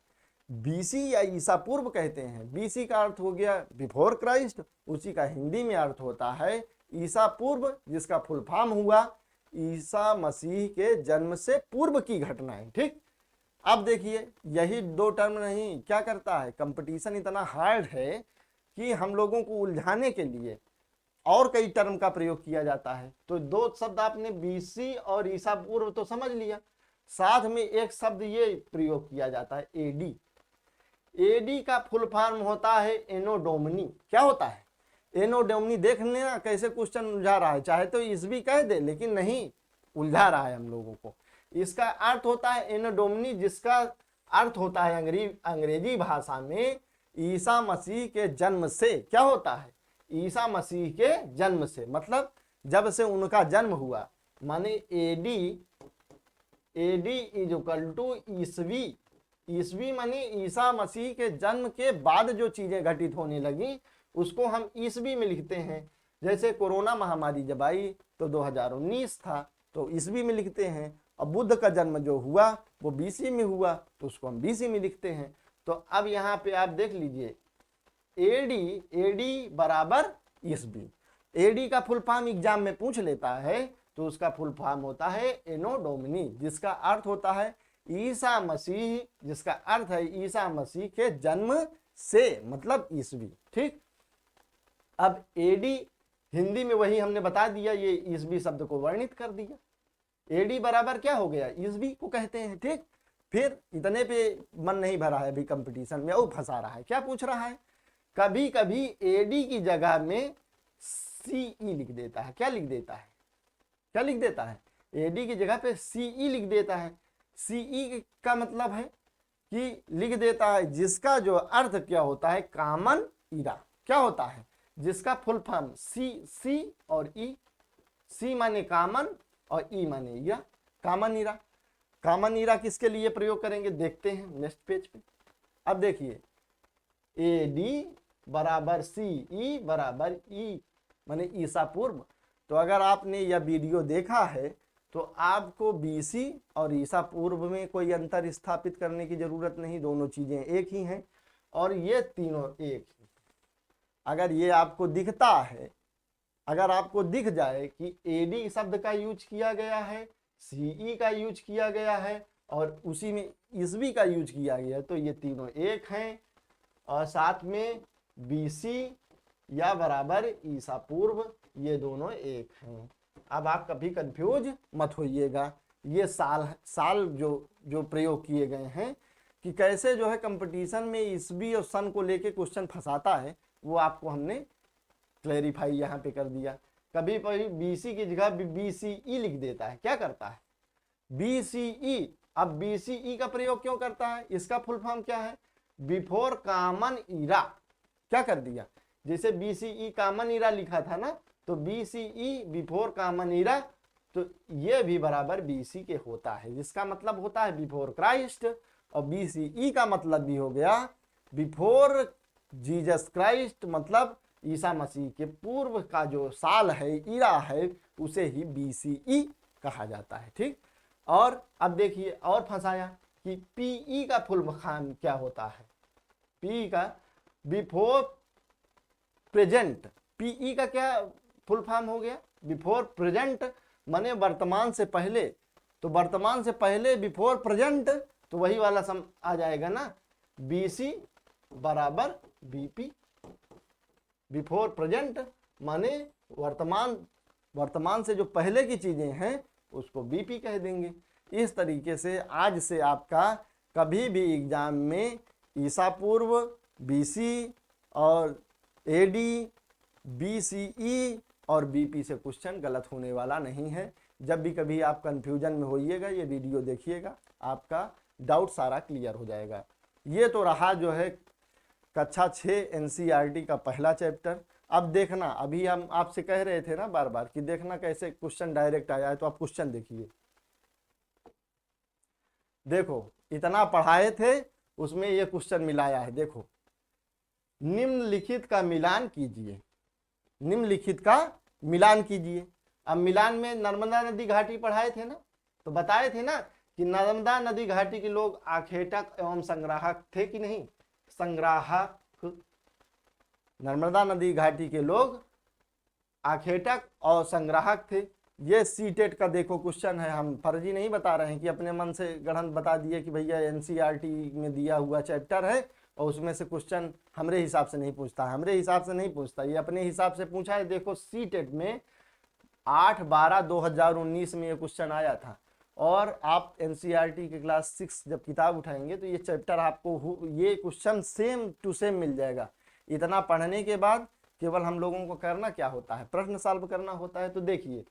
बीसी या ईसा पूर्व कहते हैं। बीसी का अर्थ हो गया बिफोर क्राइस्ट, उसी का हिंदी में अर्थ होता है ईसा पूर्व, जिसका फुल फॉर्म हुआ ईसा मसीह के जन्म से पूर्व की घटनाएं। ठीक, अब देखिए यही दो टर्म नहीं, क्या करता है, कंपटीशन इतना हार्ड है कि हम लोगों को उलझाने के लिए और कई टर्म का प्रयोग किया जाता है। तो दो शब्द आपने बीसी और ईसा पूर्व तो समझ लिया, साथ में एक शब्द ये प्रयोग किया जाता है एडी। एडी का फुल फॉर्म होता है एनो डोमिनी। क्या होता है, एनो डोमिनी। देख लेना कैसे क्वेश्चन उलझा रहा है, चाहे तो ईसवी कह दे लेकिन नहीं, उलझा रहा है हम लोगों को। इसका अर्थ होता है एनो डोमिनी, जिसका अर्थ होता है अंग्रेजी भाषा में ईसा मसीह के जन्म से। क्या होता है, ईसा मसीह के जन्म से, मतलब जब से उनका जन्म हुआ, माने एडी इज इक्वल टू ईसवी। ईसवी माने ईसा मसीह के जन्म के बाद जो चीजें घटित होने लगी उसको हम ईसवी में लिखते हैं। जैसे कोरोना महामारी जब आई तो 2019 था तो ईसवी में लिखते हैं, और बुद्ध का जन्म जो हुआ वो बीसी में हुआ तो उसको हम बीसी में लिखते हैं। तो अब यहाँ पे आप देख लीजिए एडी बराबर ईसवी। एडी का फुल फॉर्म एग्जाम में पूछ लेता है तो उसका फुल फॉर्म होता है एनो डोमिनी, जिसका अर्थ होता है ईसा मसीह, जिसका अर्थ है ईसा मसीह के जन्म से, मतलब ईसवी। ठीक, अब एडी हिंदी में वही हमने बता दिया, ये ईसवी शब्द को वर्णित कर दिया। एडी बराबर क्या हो गया, ईसवी को कहते हैं। ठीक, फिर इतने पे मन नहीं भरा है अभी कंपटीशन में, वो फंसा रहा है। क्या पूछ रहा है, कभी कभी एडी की जगह में सीई लिख देता है। क्या लिख देता है, क्या लिख देता है, एडी की जगह पे सीई लिख देता है। सीई का मतलब है कि लिख देता है जिसका जो अर्थ क्या होता है, कॉमन इरा। क्या होता है, जिसका फुल फॉर्म सी और ई, सी माने कॉमन और ई माने इरा, कॉमन इरा। कॉमन इरा किसके लिए प्रयोग करेंगे देखते हैं नेक्स्ट पेज पे। अब देखिए एडी बराबर सीई बराबर ई माने ईसा पूर्व। तो अगर आपने यह वीडियो देखा है तो आपको बीसी और ईसा पूर्व में कोई अंतर स्थापित करने की जरूरत नहीं, दोनों चीजें एक ही हैं और ये तीनों एक ही। अगर ये आपको दिखता है, अगर आपको दिख जाए कि एडी शब्द का यूज किया गया है, सीई का यूज किया गया है और उसी में ईसवी का यूज किया गया है, तो ये तीनों एक हैं। और साथ में बीसी या बराबर ईसा पूर्व, ये दोनों एक हैं। अब आप कभी कंफ्यूज मत होइएगा, ये साल जो प्रयोग किए गए हैं कि कैसे जो है कंपटीशन में ईसवी और सन को लेके क्वेश्चन फंसाता है, वो आपको हमने क्लैरिफाई यहाँ पे कर दिया। कभी कभी बीसी की जगह बीसीई लिख देता है। क्या करता है, बीसीई। अब बीसीई का प्रयोग क्यों करता है, इसका फुल फॉर्म क्या है, बिफोर कॉमन इरा। क्या कर दिया, जैसे बीसीई कॉमन इरा लिखा था ना, तो बीसीई बिफोर कॉमन इरा, तो ये भी बराबर बीसी के होता है, जिसका मतलब होता है बिफोर क्राइस्ट। और बीसीई का मतलब भी हो गया बिफोर जीसस क्राइस्ट, मतलब ईसा मसीह के पूर्व का जो साल है, ईरा है, उसे ही BCE कहा जाता है। ठीक, और अब देखिए और फंसाया कि PE का फुल फॉर्म क्या होता है। PE का बिफोर प्रेजेंट, PE का क्या फुल फॉर्म हो गया, बिफोर प्रेजेंट माने वर्तमान से पहले, तो वर्तमान से पहले बिफोर प्रेजेंट, तो वही वाला सम आ जाएगा ना, BC बराबर BP। बिफोर प्रेजेंट माने वर्तमान से जो पहले की चीजें हैं उसको BP कह देंगे। इस तरीके से आज से आपका कभी भी एग्जाम में ईसा पूर्व, BC और AD, BCE और BP से क्वेश्चन गलत होने वाला नहीं है। जब भी कभी आप कंफ्यूजन में होइएगा ये वीडियो देखिएगा, आपका डाउट सारा क्लियर हो जाएगा। ये तो रहा जो है कक्षा 6 NCERT का पहला चैप्टर। अब देखना, अभी हम आपसे कह रहे थे ना बार बार कि देखना कैसे क्वेश्चन डायरेक्ट आया है, तो आप क्वेश्चन देखिए। देखो इतना पढ़ाए थे उसमें ये क्वेश्चन मिलाया है। देखो, निम्नलिखित का मिलान कीजिए, निम्नलिखित का मिलान कीजिए। अब मिलान में नर्मदा नदी घाटी पढ़ाए थे ना, तो बताए थे ना कि नर्मदा नदी घाटी के लोग आखेटक एवं संग्राहक थे कि नहीं, संग्राहक। नर्मदा नदी घाटी के लोग आखेटक और संग्राहक थे। ये सीटेट का देखो क्वेश्चन है, हम फर्जी नहीं बता रहे हैं कि अपने मन से गढ़ंत बता दिए कि भैया NCERT में दिया हुआ चैप्टर है और उसमें से क्वेश्चन हमरे हिसाब से नहीं पूछता है। हमरे हिसाब से नहीं पूछता, ये अपने हिसाब से पूछा है। देखो सीटेट में 8/12/2019 में ये क्वेश्चन आया था, और आप NCERT के क्लास 6 जब किताब उठाएंगे तो ये चैप्टर आपको ये क्वेश्चन सेम टू सेम मिल जाएगा। इतना पढ़ने के बाद केवल हम लोगों को करना क्या होता है, प्रश्न सॉल्व करना होता है। तो देखिए,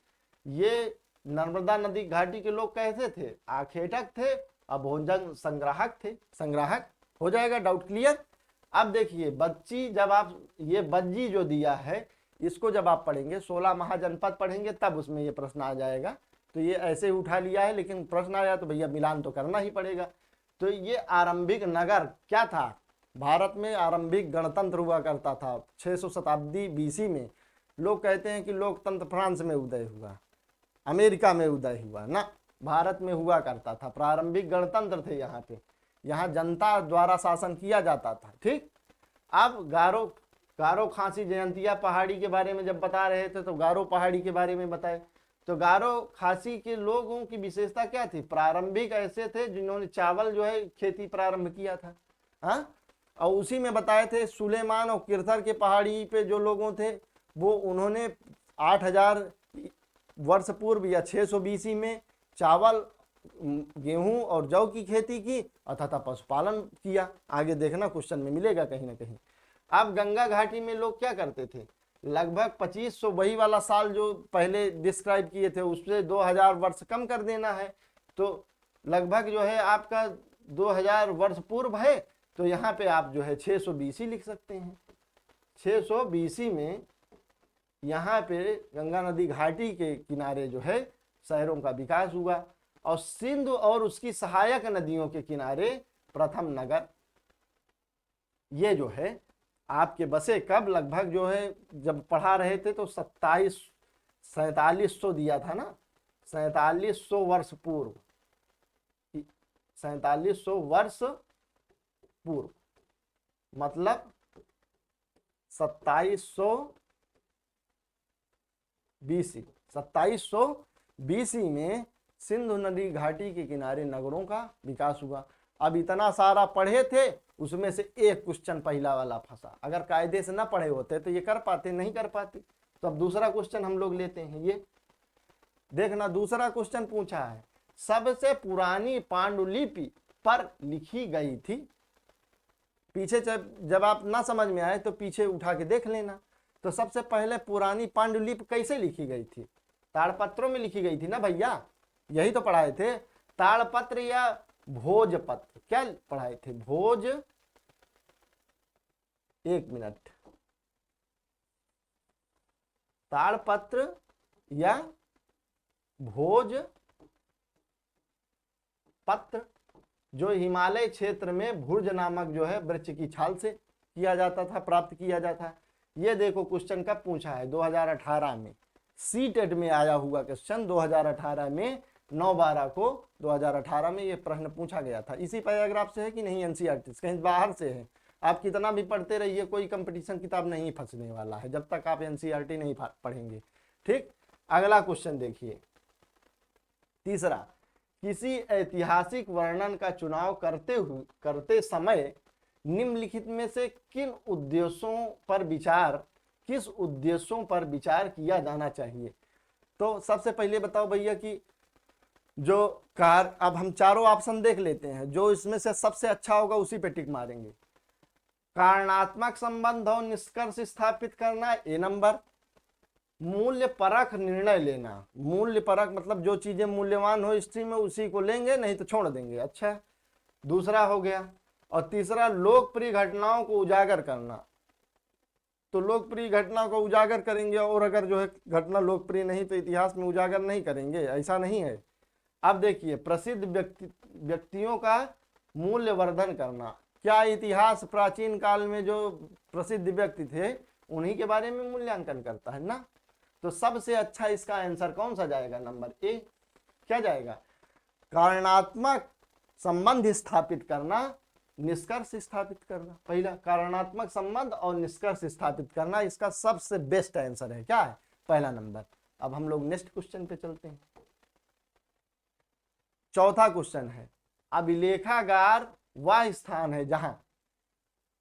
ये नर्मदा नदी घाटी के लोग कैसे थे, आखेटक थे, अभोजन संग्राहक थे। संग्राहक हो जाएगा, डाउट क्लियर। अब देखिए बच्ची, जब आप ये बज्जी जो दिया है इसको जब आप पढ़ेंगे, 16 महाजनपद पढ़ेंगे तब उसमें ये प्रश्न आ जाएगा। तो ये ऐसे उठा लिया है, लेकिन प्रश्न आया तो भैया मिलान तो करना ही पड़ेगा। तो ये आरंभिक नगर क्या था, भारत में आरंभिक गणतंत्र हुआ करता था 600 शताब्दी BC में। लोग कहते हैं कि लोकतंत्र फ्रांस में उदय हुआ, अमेरिका में उदय हुआ ना, भारत में हुआ करता था। प्रारंभिक गणतंत्र थे यहाँ पे, यहाँ जनता द्वारा शासन किया जाता था। ठीक, अब गारो खासी जयंतिया पहाड़ी के बारे में जब बता रहे थे तो गारो पहाड़ी के बारे में बताए। तो गारो खासी के लोगों की विशेषता क्या थी, प्रारंभिक ऐसे थे जिन्होंने चावल जो है खेती प्रारंभ किया था। हाँ, और उसी में बताए थे सुलेमान और किरथर के पहाड़ी पे जो लोगों थे वो उन्होंने 8000 वर्ष पूर्व या 600 BC में चावल, गेहूं और जौ की खेती की तथा पशुपालन किया। आगे देखना क्वेश्चन में मिलेगा कहीं ना कहीं। अब गंगा घाटी में लोग क्या करते थे, लगभग 2500, वही वाला साल जो पहले डिस्क्राइब किए थे उससे 2000 वर्ष कम कर देना है। तो लगभग जो है आपका 2000 वर्ष पूर्व है, तो यहाँ पे आप जो है 600 BC लिख सकते हैं। 600 BC में यहाँ पे गंगा नदी घाटी के किनारे जो है शहरों का विकास हुआ, और सिंधु और उसकी सहायक नदियों के किनारे प्रथम नगर ये जो है आपके बसे कब, लगभग जो है जब पढ़ा रहे थे तो 4700 दिया था ना, 4700 वर्ष पूर्व, 4700 वर्ष पूर्व मतलब 2700 BC। 2700 BC में सिंधु नदी घाटी के किनारे नगरों का विकास हुआ। अब इतना सारा पढ़े थे, उसमें से एक क्वेश्चन पहला वाला फंसा। अगर कायदे से ना पढ़े होते तो ये कर पाते, नहीं कर पाते। तो अब दूसरा क्वेश्चन हम लोग लेते हैं। ये देखना, दूसरा क्वेश्चन पूछा है, सबसे पुरानी पांडुलिपि पर लिखी गई थी। पीछे जब आप ना समझ में आए तो पीछे उठा के देख लेना। तो सबसे पहले पुरानी पांडुलिपि कैसे लिखी गई थी, ताड़पत्रों में लिखी गई थी ना भैया, यही तो पढ़ाए थे। ताड़पत्र या भोजपत्र, क्या पढ़ाए थे, भोज, एक मिनट, ताड़पत्र या भोज पत्र, जो हिमालय क्षेत्र में भुर्ज नामक जो है वृक्ष की छाल से किया जाता था, प्राप्त किया जाता है। ये देखो क्वेश्चन कब पूछा है, 2018 में, सी टेट में आया हुआ क्वेश्चन 2018 में 9/12 को 2018 में ये प्रश्न पूछा गया था। इसी पैराग्राफ से है कि नहीं, एनसीईआरटी कहीं बाहर से है। आप कितना भी पढ़ते रहिए, कोई कंपटीशन किताब नहीं फंसने वाला है जब तक आप एनसीईआरटी नहीं पढ़ेंगे। ठीक, अगला क्वेश्चन देखिए, तीसरा, किसी ऐतिहासिक वर्णन का चुनाव करते समय निम्नलिखित में से किस उद्देश्यों पर विचार किया जाना चाहिए। तो सबसे पहले बताओ भैया कि जो अब हम चारों ऑप्शन देख लेते हैं, जो इसमें से सबसे अच्छा होगा उसी पे टिक मारेंगे। कारणात्मक संबंध और निष्कर्ष स्थापित करना, ए नंबर। मूल्य परक निर्णय लेना, मूल्य परक मतलब जो चीजें मूल्यवान हो हिस्ट्री में उसी को लेंगे, नहीं तो छोड़ देंगे। अच्छा, दूसरा हो गया। और तीसरा, लोकप्रिय घटनाओं को उजागर करना, तो लोकप्रिय घटना को उजागर करेंगे, और अगर जो है घटना लोकप्रिय नहीं तो इतिहास में उजागर नहीं करेंगे, ऐसा नहीं है। अब देखिए, प्रसिद्ध व्यक्तियों का मूल्यवर्धन करना, क्या इतिहास प्राचीन काल में जो प्रसिद्ध व्यक्ति थे उन्हीं के बारे में मूल्यांकन करता है ना। तो सबसे अच्छा इसका आंसर कौन सा जाएगा, नंबर ए। क्या जाएगा, कारणात्मक संबंध स्थापित करना, निष्कर्ष स्थापित करना। पहला कारणात्मक संबंध और निष्कर्ष स्थापित करना, इसका सबसे बेस्ट आंसर है, क्या है, पहला नंबर। अब हम लोग नेक्स्ट क्वेश्चन पे चलते हैं। चौथा क्वेश्चन है, अभिलेखागार वह स्थान है जहां,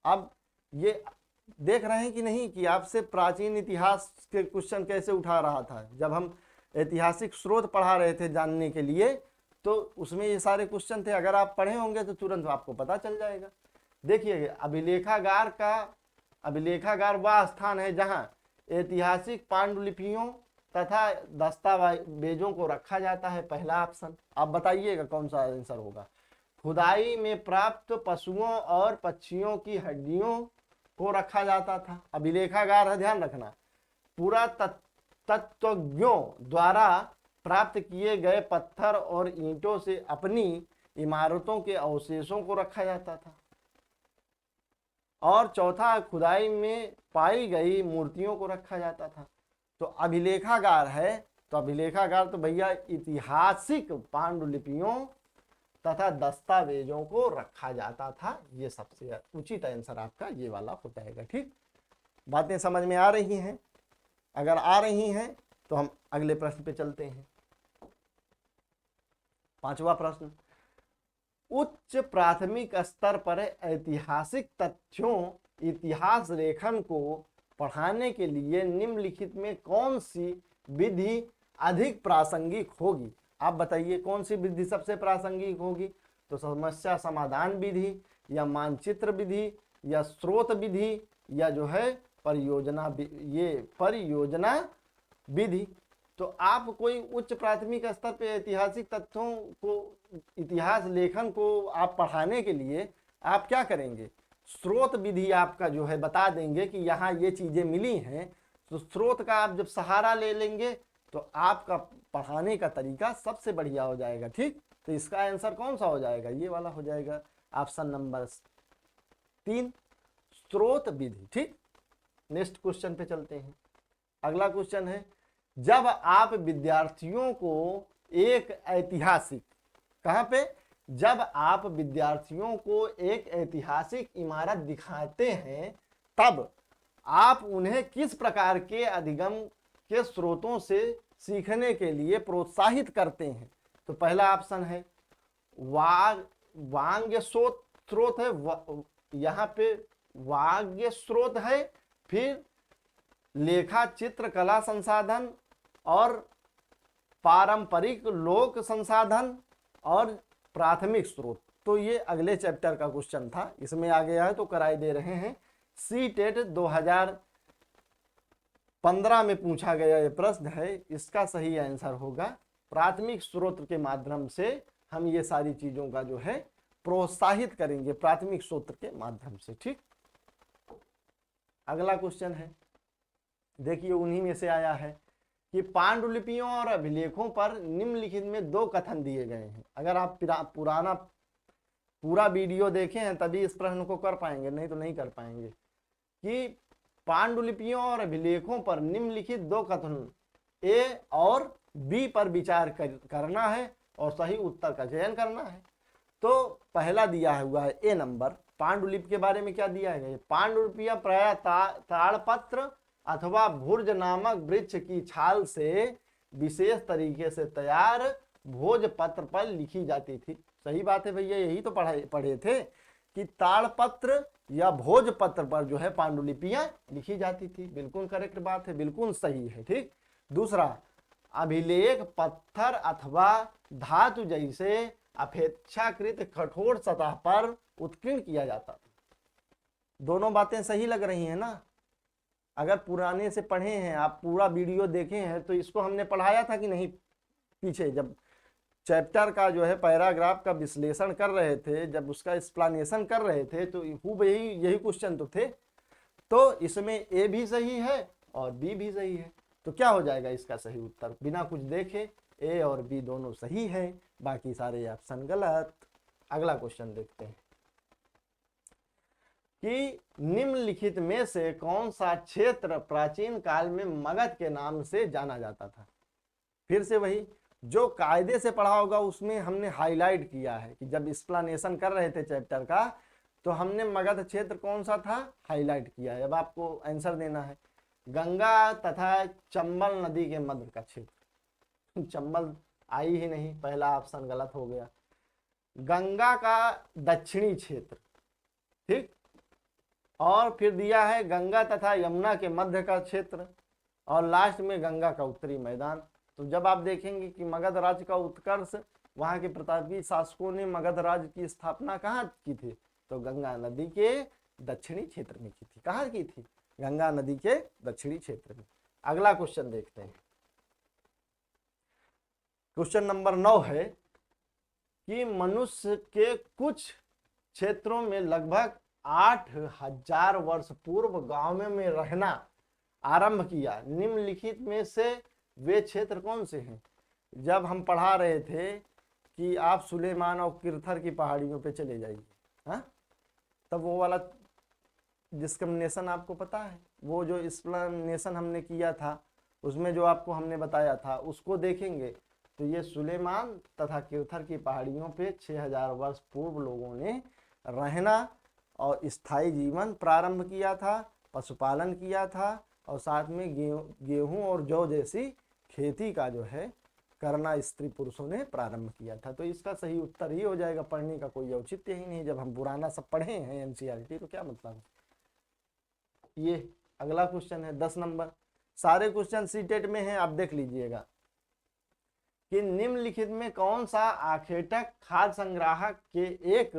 अब ये देख रहे हैं कि नहीं कि आपसे प्राचीन इतिहास के क्वेश्चन कैसे उठा रहा था, जब हम ऐतिहासिक स्रोत पढ़ा रहे थे जानने के लिए, तो उसमें ये सारे क्वेश्चन थे। अगर आप पढ़े होंगे तो तुरंत आपको पता चल जाएगा। देखिए, अभिलेखागार वह स्थान है जहां ऐतिहासिक पांडुलिपियों तथा दस्तावेजों को रखा जाता है, पहला ऑप्शन। आप बताइएगा कौन सा आंसर होगा। खुदाई में प्राप्त पशुओं और पक्षियों की हड्डियों को रखा जाता था, अभिलेखागार है, ध्यान रखना। पूरा तत्वज्ञों द्वारा प्राप्त किए गए पत्थर और ईंटों से अपनी इमारतों के अवशेषों को रखा जाता था। और चौथा, खुदाई में पाई गई मूर्तियों को रखा जाता था। तो अभिलेखागार है, तो अभिलेखागार तो भैया ऐतिहासिक पांडुलिपियों तथा दस्तावेजों को रखा जाता था। ये सबसे उचित आंसर आपका ये वाला हो जाएगा। ठीक, बातें समझ में आ रही हैं? अगर आ रही हैं तो हम अगले प्रश्न पे चलते हैं। पांचवा प्रश्न, उच्च प्राथमिक स्तर पर ऐतिहासिक तथ्यों इतिहास लेखन को पढ़ाने के लिए निम्नलिखित में कौन सी विधि अधिक प्रासंगिक होगी। आप बताइए कौन सी विधि सबसे प्रासंगिक होगी। तो समस्या समाधान विधि, या मानचित्र विधि, या स्रोत विधि, या जो है परियोजना विधि। तो आप कोई उच्च प्राथमिक स्तर पे ऐतिहासिक तथ्यों को, इतिहास लेखन को आप पढ़ाने के लिए आप क्या करेंगे, स्रोत विधि आपका जो है बता देंगे कि यहाँ ये चीजें मिली हैं। तो स्रोत का आप जब सहारा ले लेंगे तो आपका पढ़ाने का तरीका सबसे बढ़िया हो जाएगा। ठीक, तो इसका आंसर कौन सा हो जाएगा, ये वाला हो जाएगा, ऑप्शन नंबर 3, स्रोत विधि। ठीक, नेक्स्ट क्वेश्चन पे चलते हैं। अगला क्वेश्चन है, जब आप विद्यार्थियों को एक ऐतिहासिक, कहां पे, जब आप विद्यार्थियों को एक ऐतिहासिक इमारत दिखाते हैं तब आप उन्हें किस प्रकार के अधिगम के स्रोतों से सीखने के लिए प्रोत्साहित करते हैं। तो पहला ऑप्शन है वांग्य स्रोत है, यहाँ पे वाग्य स्रोत है, फिर लेखा चित्र कला संसाधन, और पारंपरिक लोक संसाधन, और प्राथमिक स्रोत। तो ये अगले चैप्टर का क्वेश्चन था, इसमें आ गया है तो कराई दे रहे हैं। सी टेट 2015 में पूछा गया ये प्रश्न है, इसका सही आंसर होगा प्राथमिक स्रोत के माध्यम से हम ये सारी चीजों का जो है प्रोत्साहित करेंगे, प्राथमिक स्रोत के माध्यम से। ठीक, अगला क्वेश्चन है, देखिए उन्हीं में से आया है कि पांडुलिपियों और अभिलेखों पर निम्नलिखित में 2 कथन दिए गए हैं। अगर आप पूरा वीडियो देखे हैं तभी इस प्रश्न को कर पाएंगे, नहीं तो नहीं कर पाएंगे। कि पांडुलिपियों और अभिलेखों पर निम्नलिखित दो कथन ए और बी पर विचार करना है और सही उत्तर का चयन करना है। तो पहला दिया हुआ है ए नंबर, पांडुलिपि के बारे में क्या दिया है? पांडुलिपियां प्राय ताड़पत्र अथवा भुर्ज नामक वृक्ष की छाल से विशेष तरीके से तैयार भोजपत्र पर लिखी जाती थी। सही बात है भैया, यही तो पढ़े थे कि ताड़पत्र या भोजपत्र पर जो है पांडुलिपियां लिखी जाती थी। बिल्कुल करेक्ट बात है, बिल्कुल सही है। ठीक। दूसरा, अभिलेख पत्थर अथवा धातु जैसे अपेक्षाकृत कठोर सतह पर उत्कीर्ण किया जाता था। दोनों बातें सही लग रही हैं ना? अगर पुराने से पढ़े हैं आप, पूरा वीडियो देखे हैं, तो इसको हमने पढ़ाया था कि नहीं? पीछे जब चैप्टर का जो है पैराग्राफ का विश्लेषण कर रहे थे, जब उसका एक्सप्लेनेशन कर रहे थे, तो खूब यही क्वेश्चन तो थे। तो इसमें ए भी सही है और बी भी सही है। तो क्या हो जाएगा इसका सही उत्तर? बिना कुछ देखे ए और बी दोनों सही है, बाकी सारे ऑप्शन गलत। अगला क्वेश्चन देखते हैं कि निम्नलिखित में से कौन सा क्षेत्र प्राचीन काल में मगध के नाम से जाना जाता था? फिर से वही जो कायदे से पढ़ा होगा उसमें हमने हाईलाइट किया है कि जब एक्सप्लेनेशन कर रहे थे चैप्टर का, तो हमने मगध क्षेत्र कौन सा था हाईलाइट किया है। अब आपको आंसर देना है। गंगा तथा चंबल नदी के मध्य का क्षेत्र। चंबल आई ही नहीं, पहला ऑप्शन गलत हो गया। गंगा का दक्षिणी क्षेत्र, ठीक। और फिर दिया है गंगा तथा यमुना के मध्य का क्षेत्र, और लास्ट में गंगा का उत्तरी मैदान। तो जब आप देखेंगे कि मगध राज्य का उत्कर्ष, वहां के प्रतापी शासकों ने मगध राज्य की स्थापना कहाँ की थी? तो गंगा नदी के दक्षिणी क्षेत्र में की थी। कहाँ की थी? गंगा नदी के दक्षिणी क्षेत्र में। अगला क्वेश्चन देखते हैं। क्वेश्चन नंबर 9 है कि मनुष्य के कुछ क्षेत्रों में लगभग 8000 वर्ष पूर्व गांव में रहना आरंभ किया। निम्नलिखित में से वे क्षेत्र कौन से हैं? जब हम पढ़ा रहे थे कि आप सुलेमान और किरथर की पहाड़ियों पे चले जाइए, हाँ, तब वो वाला डिस्क्रिमिनेशन आपको पता है, वो जो एक्सप्लेनेशन हमने किया था उसमें जो आपको हमने बताया था, उसको देखेंगे तो ये सुलेमान तथा किरथर की पहाड़ियों पे 6000 वर्ष पूर्व लोगों ने रहना और स्थायी जीवन प्रारंभ किया था, पशुपालन किया था, और साथ में गेहूं और जौ जैसी खेती का जो है करना स्त्री पुरुषों ने प्रारंभ किया था। तो इसका सही उत्तर ही हो जाएगा। पढ़ने का कोई औचित्य ही नहीं, जब हम पुराना सब पढ़े हैं एनसीईआरटी, तो क्या मतलब। ये अगला क्वेश्चन है 10 नंबर। सारे क्वेश्चन सीटेट में हैं, आप देख लीजिएगा कि निम्नलिखित में कौन सा आखेटक खाद्य संग्राहक के एक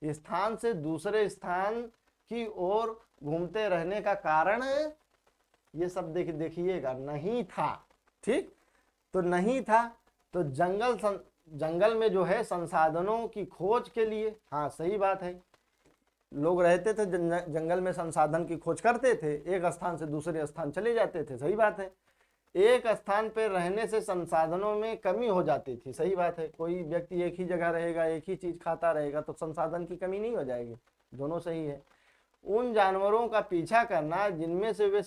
स्थान से दूसरे स्थान की ओर घूमते रहने का कारण है? ये सब देखिएगा, नहीं था, ठीक। तो नहीं था, तो जंगल में जो है संसाधनों की खोज के लिए, हाँ सही बात है, लोग रहते थे जंगल में, संसाधन की खोज करते थे, एक स्थान से दूसरे स्थान चले जाते थे, सही बात है। एक स्थान पर रहने से संसाधनों में कमी हो जाती थी, सही बात है। कोई व्यक्ति एक ही जगह रहेगा, एक ही चीज खाता रहेगा, तो संसाधन की कमी नहीं हो जाएगी, दोनों सही है। उन जानवरों का पीछा करना जिनमें से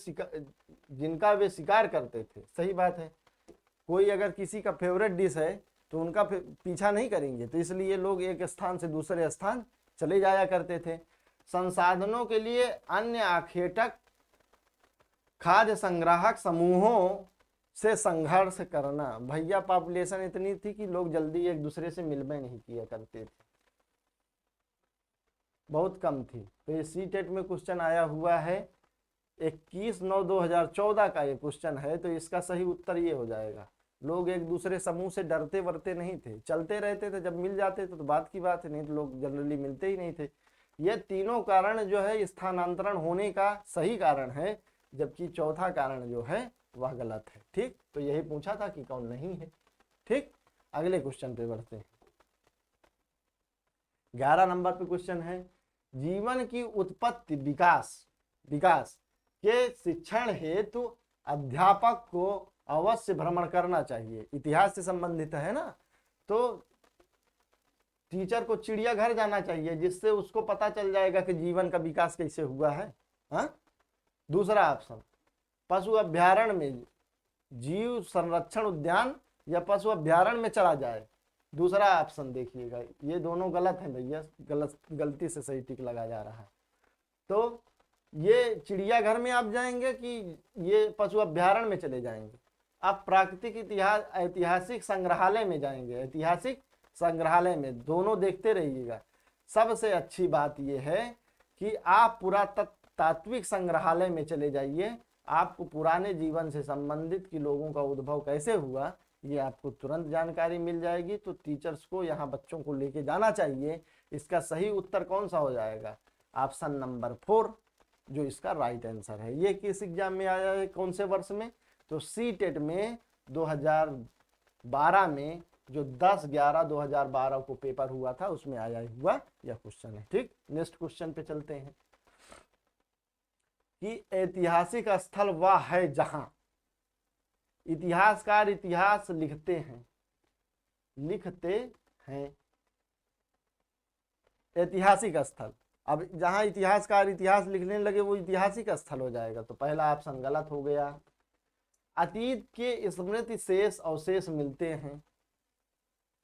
जिनका वे शिकार करते थे, सही बात है। कोई अगर किसी का फेवरेट डिश है तो उनका पीछा नहीं करेंगे, तो इसलिए लोग एक स्थान से दूसरे स्थान चले जाया करते थे। संसाधनों के लिए अन्य आखेटक खाद्य संग्राहक समूहों से संघर्ष करना। भैया पॉपुलेशन इतनी थी कि लोग जल्दी एक दूसरे से मिलने नहीं किया करते थे, बहुत कम थी। तो ये सीटेट में क्वेश्चन आया हुआ है 21/9/2014 का ये क्वेश्चन है, तो इसका सही उत्तर ये हो जाएगा। लोग एक दूसरे समूह से डरते वरते नहीं थे, चलते रहते थे, जब मिल जाते थे तो बात की बात है, नहीं तो लोग जनरली मिलते ही नहीं थे। ये तीनों कारण जो है स्थानांतरण होने का सही कारण है, जबकि चौथा कारण जो है वह गलत है, ठीक। तो यही पूछा था कि कौन नहीं है, ठीक। अगले क्वेश्चन पे बढ़ते हैं। 11 नंबर पे क्वेश्चन है, जीवन की उत्पत्ति विकास के शिक्षण हेतु अध्यापक को अवश्य भ्रमण करना चाहिए। इतिहास से संबंधित है ना, तो टीचर को चिड़ियाघर जाना चाहिए, जिससे उसको पता चल जाएगा कि जीवन का विकास कैसे हुआ है। हाँ, दूसरा ऑप्शन पशु अभ्यारण्य में, जीव संरक्षण उद्यान या पशु अभ्यारण्य में चला जाए। दूसरा ऑप्शन देखिएगा, ये दोनों गलत हैं भैया, गलती से सही टिक लगा जा रहा है। तो ये चिड़ियाघर में आप जाएंगे कि ये पशु अभ्यारण्य में चले जाएंगे? आप प्राकृतिक इतिहास ऐतिहासिक संग्रहालय में जाएंगे, ऐतिहासिक संग्रहालय में, दोनों देखते रहिएगा। सबसे अच्छी बात यह है कि आप पुरातात्विक संग्रहालय में चले जाइए, आपको पुराने जीवन से संबंधित कि लोगों का उद्भव कैसे हुआ ये आपको तुरंत जानकारी मिल जाएगी। तो टीचर्स को यहाँ बच्चों को लेके जाना चाहिए। इसका सही उत्तर कौन सा हो जाएगा? ऑप्शन नंबर 4 जो इसका राइट आंसर है। ये किस एग्जाम में आया है, कौन से वर्ष में? तो सीटेट में 2012 में जो 10/11/2012 को पेपर हुआ था उसमें आया हुआ यह क्वेश्चन है। ठीक, नेक्स्ट क्वेश्चन पे चलते हैं कि ऐतिहासिक स्थल वह है जहां इतिहासकार इतिहास लिखते हैं ऐतिहासिक स्थल। अब जहां इतिहासकार इतिहास लिखने लगे वो ऐतिहासिक स्थल हो जाएगा, तो पहला ऑप्शन गलत हो गया। अतीत के स्मृति शेष अवशेष मिलते हैं,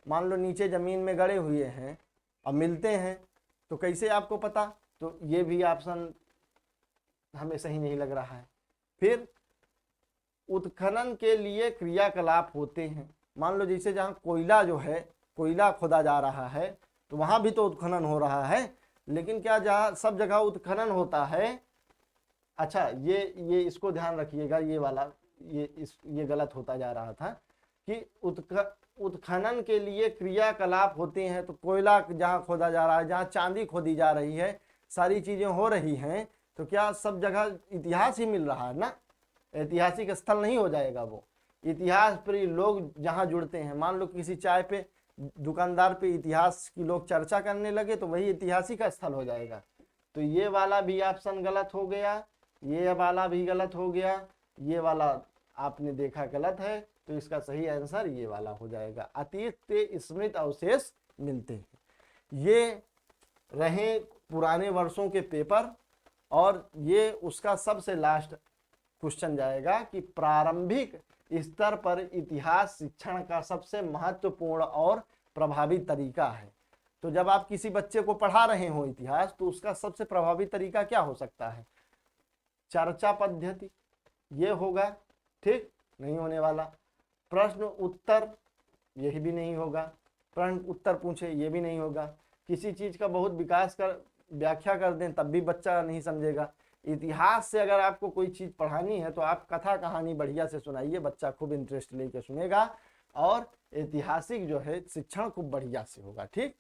मान लो नीचे जमीन में गड़े हुए हैं और मिलते हैं, तो कैसे आपको पता? तो ये भी ऑप्शन हमें सही नहीं लग रहा है। फिर उत्खनन के लिए क्रियाकलाप होते हैं, मान लो जैसे जहाँ कोयला जो है, कोयला खोदा जा रहा है तो वहां भी तो उत्खनन हो रहा है, लेकिन क्या जहाँ सब जगह उत्खनन होता है? अच्छा, ये इसको ध्यान रखिएगा, ये वाला ये गलत होता जा रहा था कि उत्खनन के लिए क्रियाकलाप होते हैं। तो कोयला जहाँ खोदा जा रहा है, जहाँ चांदी खोदी जा रही है, सारी चीजें हो रही हैं, तो क्या सब जगह इतिहास ही मिल रहा है ना? ऐतिहासिक स्थल नहीं हो जाएगा वो। इतिहास पर लोग जहाँ जुड़ते हैं, मान लो किसी चाय पे दुकानदार पे इतिहास की लोग चर्चा करने लगे तो वही ऐतिहासिक स्थल हो जाएगा। तो ये वाला भी ऑप्शन गलत हो गया, ये वाला भी गलत हो गया, ये वाला आपने देखा गलत है, तो इसका सही आंसर ये वाला हो जाएगा। अतीत के स्मृति अवशेष मिलते हैं। ये रहे पुराने वर्षों के पेपर, और ये उसका सबसे लास्ट क्वेश्चन जाएगा कि प्रारंभिक स्तर पर इतिहास शिक्षण का सबसे महत्वपूर्ण और प्रभावी तरीका है। तो जब आप किसी बच्चे को पढ़ा रहे हो इतिहास, तो उसका सबसे प्रभावी तरीका क्या हो सकता है? चर्चा पद्धति ये होगा, ठीक, नहीं होने वाला। प्रश्न उत्तर यही भी नहीं होगा, प्रश्न उत्तर पूछे ये भी नहीं होगा। किसी चीज का बहुत विकास कर व्याख्या कर दें तब भी बच्चा नहीं समझेगा। इतिहास से अगर आपको कोई चीज पढ़ानी है तो आप कथा कहानी बढ़िया से सुनाइए, बच्चा खूब इंटरेस्ट लेके सुनेगा और ऐतिहासिक जो है शिक्षण खूब बढ़िया से होगा। ठीक,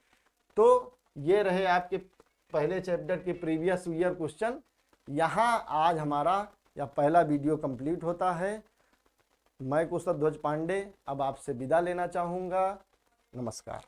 तो ये रहे आपके पहले चैप्टर के प्रीवियस ईयर क्वेश्चन। यहाँ आज हमारा यह पहला वीडियो कंप्लीट होता है। मैं कुशल ध्वज पांडे अब आपसे विदा लेना चाहूँगा। नमस्कार।